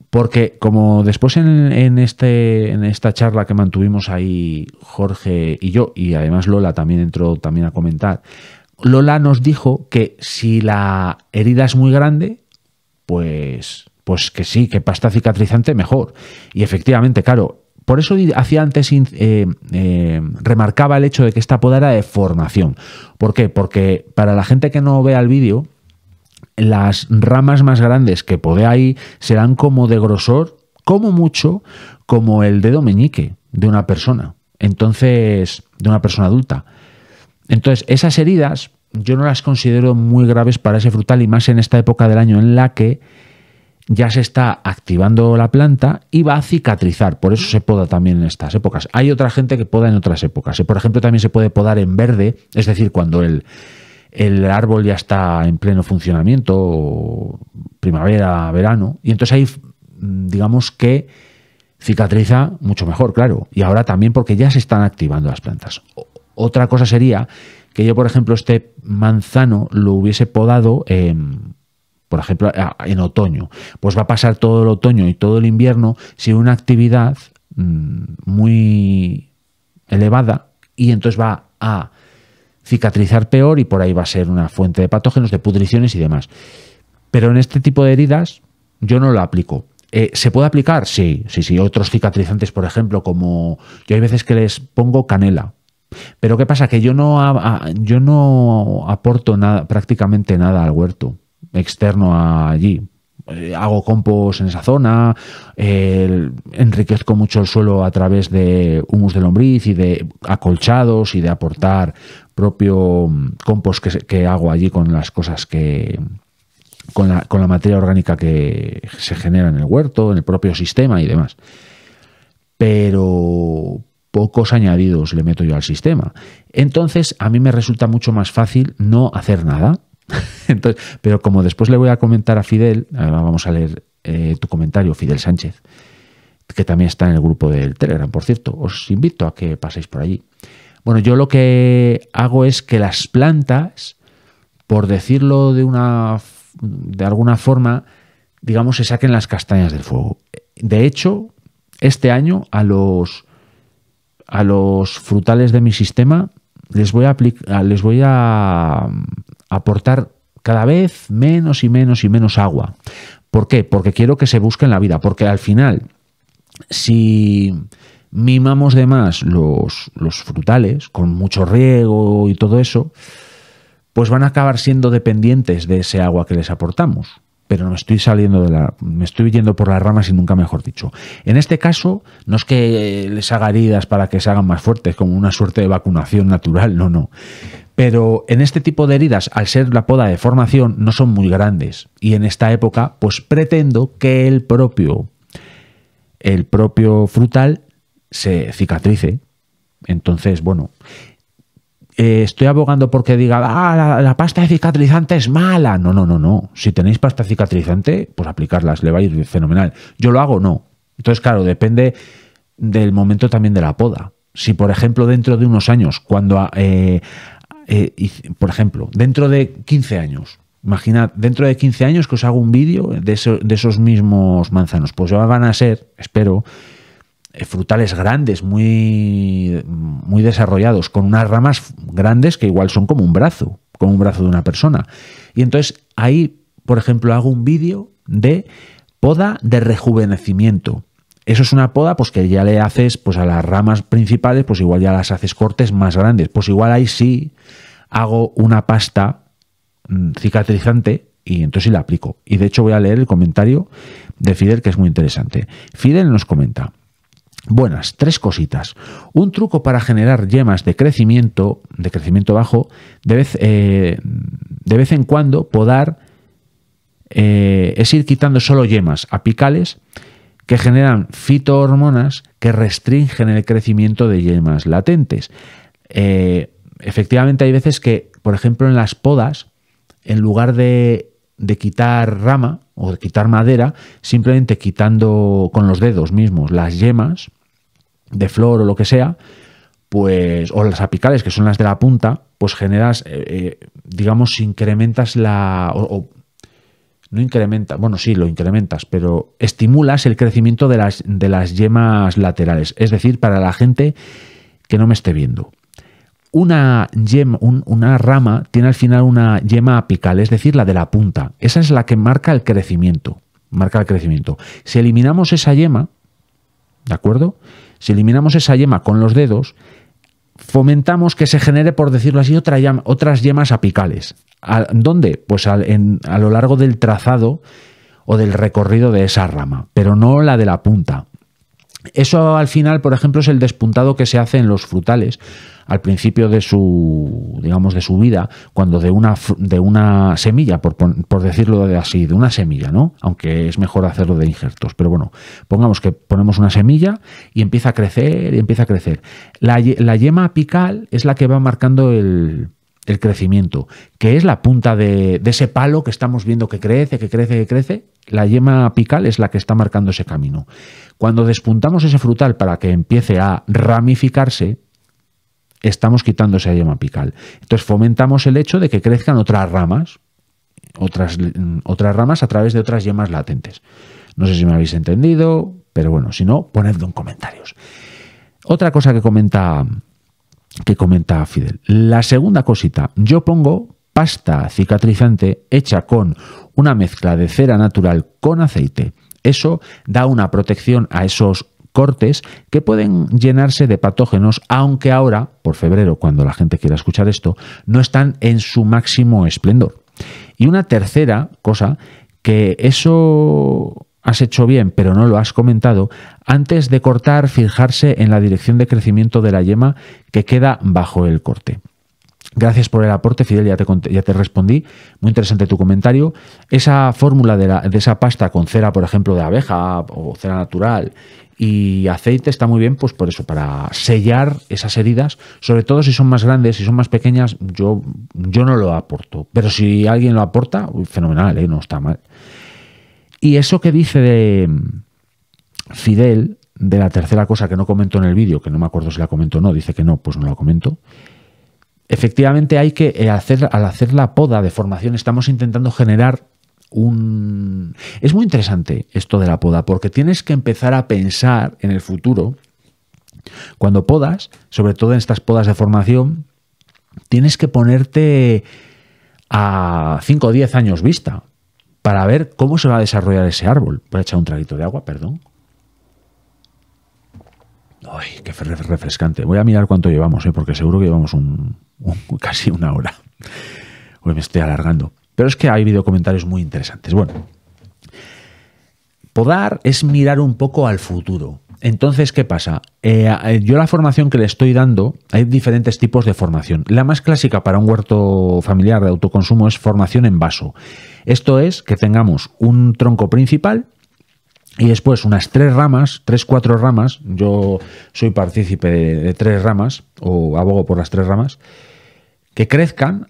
Porque como después en esta charla que mantuvimos ahí Jorge y yo, y además Lola también entró también a comentar, Lola nos dijo que si la herida es muy grande, pues que sí, que pasta cicatrizante mejor. Y efectivamente, claro, por eso hacía antes, remarcaba el hecho de que esta poda era de formación. ¿Por qué? Porque para la gente que no vea el vídeo, las ramas más grandes que podé ahí serán como de grosor, como mucho, como el dedo meñique de una persona. Entonces, de una persona adulta. Entonces, esas heridas yo no las considero muy graves para ese frutal y más en esta época del año en la que ya se está activando la planta y va a cicatrizar. Por eso se poda también en estas épocas. Hay otra gente que poda en otras épocas. Por ejemplo, también se puede podar en verde, es decir, cuando el árbol ya está en pleno funcionamiento, primavera, verano, y entonces ahí digamos que cicatriza mucho mejor, claro. Y ahora también porque ya se están activando las plantas. Otra cosa sería que yo, por ejemplo, este manzano lo hubiese podado, por ejemplo, en otoño. Pues va a pasar todo el otoño y todo el invierno sin una actividad muy elevada y entonces va a cicatrizar peor y por ahí va a ser una fuente de patógenos, de pudriciones y demás. Pero en este tipo de heridas yo no lo aplico. ¿Se puede aplicar? Sí. Otros cicatrizantes, por ejemplo, como yo hay veces que les pongo canela. Pero ¿qué pasa? Que yo no aporto nada, prácticamente nada al huerto externo allí. Hago compost en esa zona, enriquezco mucho el suelo a través de humus de lombriz y de acolchados y de aportar propio compost que hago allí con las cosas con la materia orgánica que se genera en el huerto, en el propio sistema y demás. Pero pocos añadidos le meto yo al sistema. Entonces, a mí me resulta mucho más fácil no hacer nada. Entonces, pero como después le voy a comentar a Fidel, vamos a leer tu comentario, Fidel Sánchez, que también está en el grupo del Telegram, por cierto. Os invito a que paséis por allí. Bueno, yo lo que hago es que las plantas, por decirlo de alguna forma, digamos, se saquen las castañas del fuego. De hecho, este año a los frutales de mi sistema les voy a aportar cada vez menos y menos y menos agua. ¿Por qué? Porque quiero que se busquen la vida. Porque al final, si mimamos de más los frutales, con mucho riego y todo eso, pues van a acabar siendo dependientes de ese agua que les aportamos. Pero me estoy yendo por las ramas y nunca mejor dicho. En este caso, no es que les haga heridas para que se hagan más fuertes, como una suerte de vacunación natural, no. Pero en este tipo de heridas, al ser la poda de formación, no son muy grandes. Y en esta época, pues pretendo que el propio frutal se cicatrice. Entonces, bueno, estoy abogando porque diga, la pasta de cicatrizante es mala. No. Si tenéis pasta cicatrizante, pues aplicarlas, le va a ir fenomenal. ¿Yo lo hago? No. Entonces, claro, depende del momento también de la poda. Si, por ejemplo, dentro de unos años, cuando, por ejemplo, dentro de 15 años, imaginad, dentro de 15 años que os hago un vídeo de esos mismos manzanos, pues van a ser, espero, frutales grandes, muy desarrollados, con unas ramas grandes que igual son como un brazo de una persona. Y entonces ahí, por ejemplo, hago un vídeo de poda de rejuvenecimiento. Eso es una poda pues que ya le haces pues a las ramas principales, pues igual ya las haces cortes más grandes. Pues igual ahí sí hago una pasta cicatrizante y entonces sí la aplico. Y de hecho voy a leer el comentario de Fidel, que es muy interesante. Fidel nos comenta: buenas, 3 cositas. Un truco para generar yemas de crecimiento bajo, de vez en cuando podar es ir quitando solo yemas apicales que generan fitohormonas que restringen el crecimiento de yemas latentes. Efectivamente hay veces que, por ejemplo, en las podas, en lugar de quitar rama o de quitar madera, simplemente quitando con los dedos mismos las yemas de flor o lo que sea, pues, o las apicales, que son las de la punta, pues generas, digamos, incrementas no incrementa, bueno, sí, lo incrementas, pero estimulas el crecimiento de las yemas laterales. Es decir, para la gente que no me esté viendo, una rama tiene al final una yema apical, es decir, la de la punta. Esa es la que marca el crecimiento. Si eliminamos esa yema, ¿de acuerdo? Si eliminamos esa yema con los dedos, fomentamos que se genere, por decirlo así, otras yemas apicales. ¿Dónde? Pues a lo largo del trazado o del recorrido de esa rama, pero no la de la punta. Eso al final, por ejemplo, es el despuntado que se hace en los frutales al principio de su, digamos, de su vida, cuando de una semilla, por decirlo así, de una semilla, ¿no? Aunque es mejor hacerlo de injertos, pero bueno, pongamos que ponemos una semilla y empieza a crecer y empieza a crecer. La yema apical es la que va marcando el crecimiento, que es la punta de ese palo que estamos viendo que crece. La yema apical es la que está marcando ese camino. Cuando despuntamos ese frutal para que empiece a ramificarse, estamos quitando esa yema apical. Entonces fomentamos el hecho de que crezcan otras ramas a través de otras yemas latentes. No sé si me habéis entendido, pero bueno, si no, ponedlo en comentarios. Otra cosa que comenta Fidel. La segunda cosita, yo pongo pasta cicatrizante hecha con una mezcla de cera natural con aceite. Eso da una protección a esos cortes que pueden llenarse de patógenos, aunque ahora, por febrero, cuando la gente quiera escuchar esto, no están en su máximo esplendor. Y una tercera cosa, que eso has hecho bien, pero no lo has comentado, antes de cortar, fijarse en la dirección de crecimiento de la yema que queda bajo el corte. Gracias por el aporte, Fidel, ya te respondí. Muy interesante tu comentario. Esa fórmula de esa pasta con cera, por ejemplo, de abeja o cera natural y aceite está muy bien, pues por eso, para sellar esas heridas, sobre todo si son más grandes, si son más pequeñas, yo no lo aporto. Pero si alguien lo aporta, fenomenal, no está mal. Y eso que dice de Fidel, de la tercera cosa que no comento en el vídeo, que no me acuerdo si la comento o no, dice que no, pues no la comento. Efectivamente hay que al hacer la poda de formación estamos intentando generar Es muy interesante esto de la poda, porque tienes que empezar a pensar en el futuro. Cuando podas, sobre todo en estas podas de formación, tienes que ponerte a 5 o 10 años vista para ver cómo se va a desarrollar ese árbol. Voy a echar un traguito de agua, perdón. Ay, qué refrescante. Voy a mirar cuánto llevamos, porque seguro que llevamos casi una hora. Hoy me estoy alargando. Pero es que hay videocomentarios muy interesantes. Bueno, podar es mirar un poco al futuro. Entonces, ¿qué pasa? Yo la formación que le estoy dando, hay diferentes tipos de formación. La más clásica para un huerto familiar de autoconsumo es formación en vaso. Esto es que tengamos un tronco principal y después unas 4 ramas. Yo soy partícipe de 3 ramas, o abogo por las 3 ramas, que crezcan,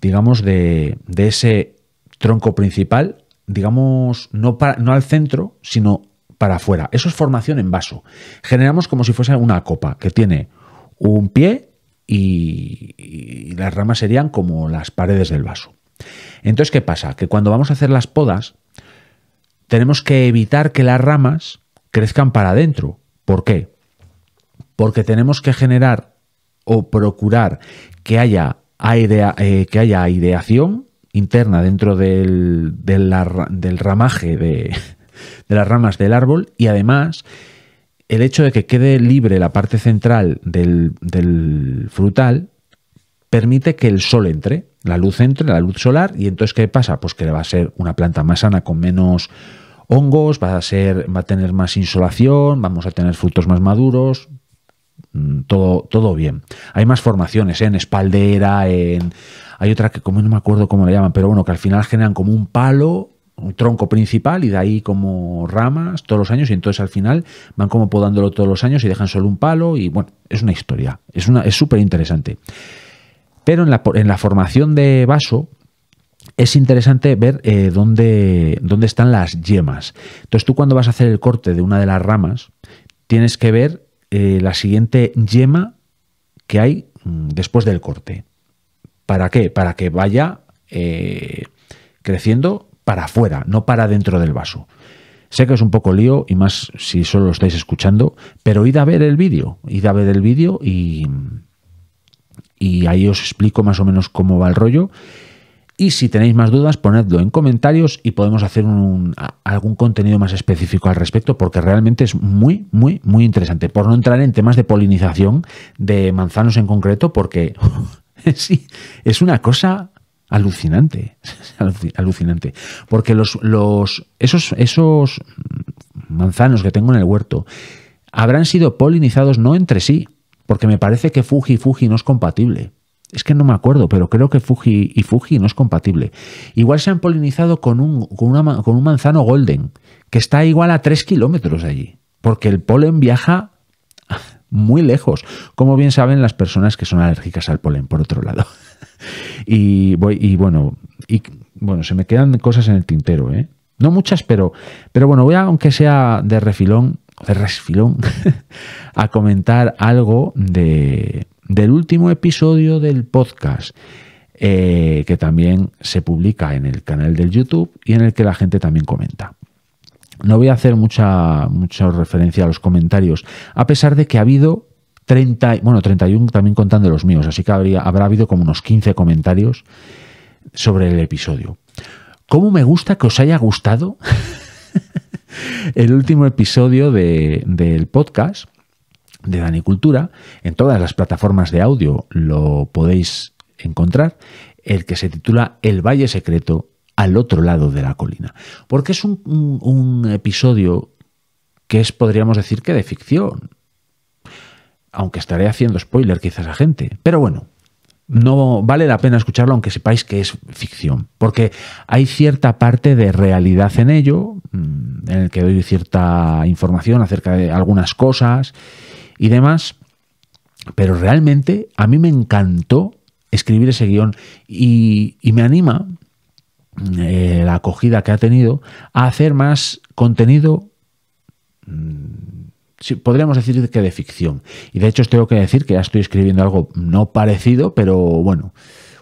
digamos, de ese tronco principal, digamos, no al centro, sino para afuera. Eso es formación en vaso. Generamos como si fuese una copa que tiene un pie y las ramas serían como las paredes del vaso. Entonces, ¿qué pasa? Que cuando vamos a hacer las podas, tenemos que evitar que las ramas crezcan para adentro. ¿Por qué? Porque tenemos que generar o procurar que haya aireación interna dentro del ramaje de las ramas del árbol, y además el hecho de que quede libre la parte central del frutal permite que el sol entre, la luz solar, y entonces ¿qué pasa? Pues que va a ser una planta más sana, con menos hongos, va a tener más insolación, vamos a tener frutos más maduros, todo bien. Hay más formaciones, en espaldera, hay otra que como no me acuerdo cómo le llaman, pero bueno, que al final generan como un palo, un tronco principal, y de ahí como ramas todos los años, y entonces al final van como podándolo todos los años y dejan solo un palo, y bueno, es una historia, es súper interesante. Pero en la formación de vaso es interesante ver dónde están las yemas. Entonces tú, cuando vas a hacer el corte de una de las ramas, tienes que ver la siguiente yema que hay después del corte. ¿Para qué? Para que vaya creciendo para afuera, no para dentro del vaso. Sé que es un poco lío, y más si solo lo estáis escuchando, pero id a ver el vídeo y ahí os explico más o menos cómo va el rollo. Y si tenéis más dudas, ponedlo en comentarios y podemos hacer algún contenido más específico al respecto, porque realmente es muy, muy, muy interesante. Por no entrar en temas de polinización de manzanos en concreto, porque sí, es una cosa alucinante. Alucinante. Porque esos manzanos que tengo en el huerto habrán sido polinizados no entre sí, porque me parece que Fuji no es compatible. Es que no me acuerdo, pero creo que Fuji no es compatible. Igual se han polinizado con un manzano golden, que está igual a 3 kilómetros de allí, porque el polen viaja muy lejos, como bien saben las personas que son alérgicas al polen, por otro lado. Y bueno, se me quedan cosas en el tintero, ¿eh? No muchas, pero bueno, voy a, aunque sea de refilón, a comentar algo del último episodio del podcast, que también se publica en el canal del YouTube y en el que la gente también comenta. No voy a hacer mucha referencia a los comentarios, a pesar de que ha habido 31 también contando los míos, así que habrá habido como unos 15 comentarios sobre el episodio. ¿Cómo me gusta que os haya gustado el último episodio del podcast de Danicultura? En todas las plataformas de audio lo podéis encontrar, el que se titula El Valle Secreto al otro lado de la colina, porque es un episodio que es, podríamos decir, que de ficción, aunque estaré haciendo spoiler quizás a gente, pero bueno, no vale la pena escucharlo aunque sepáis que es ficción, porque hay cierta parte de realidad en ello, en el que doy cierta información acerca de algunas cosas y demás, pero realmente a mí me encantó escribir ese guión y me anima la acogida que ha tenido a hacer más contenido, sí, podríamos decir que de ficción. Y de hecho os tengo que decir que ya estoy escribiendo algo no parecido, pero bueno,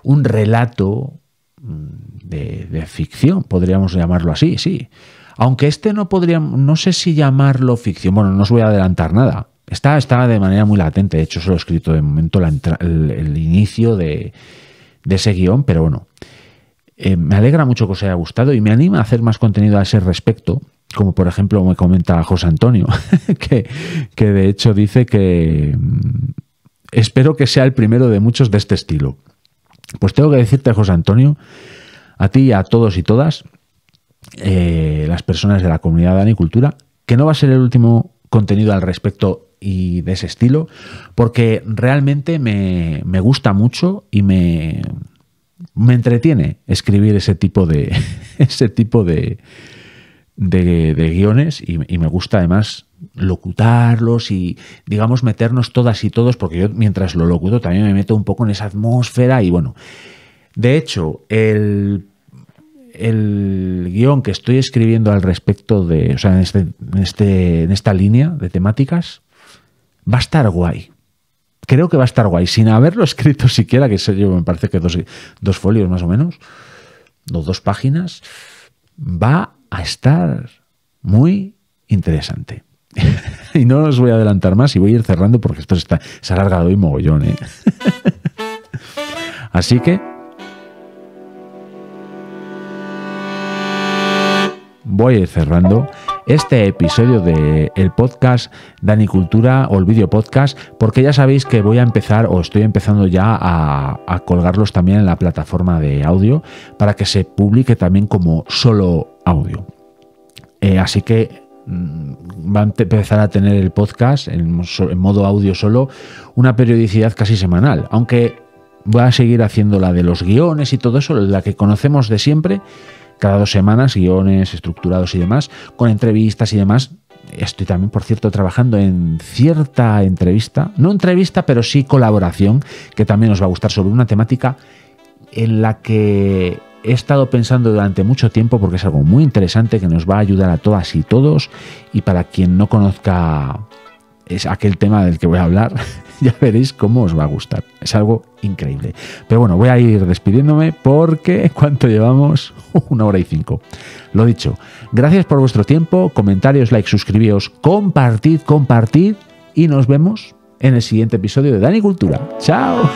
un relato de ficción, podríamos llamarlo así, sí. Aunque no sé si llamarlo ficción, bueno, no os voy a adelantar nada. Está de manera muy latente, de hecho solo he escrito de momento el inicio de ese guión, pero bueno, me alegra mucho que os haya gustado y me anima a hacer más contenido a ese respecto, como por ejemplo me comenta José Antonio, que de hecho dice que espero que sea el primero de muchos de este estilo. Pues tengo que decirte, José Antonio, a ti y a todos y todas, las personas de la comunidad de Danicultura, que no va a ser el último contenido al respecto y de ese estilo, porque realmente me gusta mucho y me entretiene escribir ese tipo de guiones y me gusta además locutarlos y, digamos, meternos todas y todos, porque yo mientras lo locuto también me meto un poco en esa atmósfera y bueno, de hecho el guión que estoy escribiendo al respecto de, o sea, en esta línea de temáticas va a estar guay. Creo que va a estar guay, sin haberlo escrito siquiera, que sé yo, me parece que dos folios más o menos, o 2 páginas, va a estar muy interesante. Y no os voy a adelantar más y voy a ir cerrando porque esto se ha alargado hoy mogollón, ¿eh? Así que voy a ir cerrando este episodio del podcast Dani Cultura o el vídeo podcast, porque ya sabéis que voy a empezar o estoy empezando ya a colgarlos también en la plataforma de audio para que se publique también como solo audio. Así que va a empezar a tener el podcast en modo audio solo una periodicidad casi semanal, aunque voy a seguir haciendo la de los guiones y todo eso, la que conocemos de siempre, cada 2 semanas, guiones estructurados y demás, con entrevistas y demás. Estoy también, por cierto, trabajando en cierta entrevista, no entrevista, pero sí colaboración, que también os va a gustar, sobre una temática en la que he estado pensando durante mucho tiempo, porque es algo muy interesante que nos va a ayudar a todas y todos, y para quien no conozca es aquel tema del que voy a hablar, ya veréis cómo os va a gustar. Es algo increíble. Pero bueno, voy a ir despidiéndome porque ¿cuánto llevamos? 1 hora y 5. Lo dicho, gracias por vuestro tiempo, comentarios, like, suscribíos, compartid y nos vemos en el siguiente episodio de Dani Cultura. ¡Chao!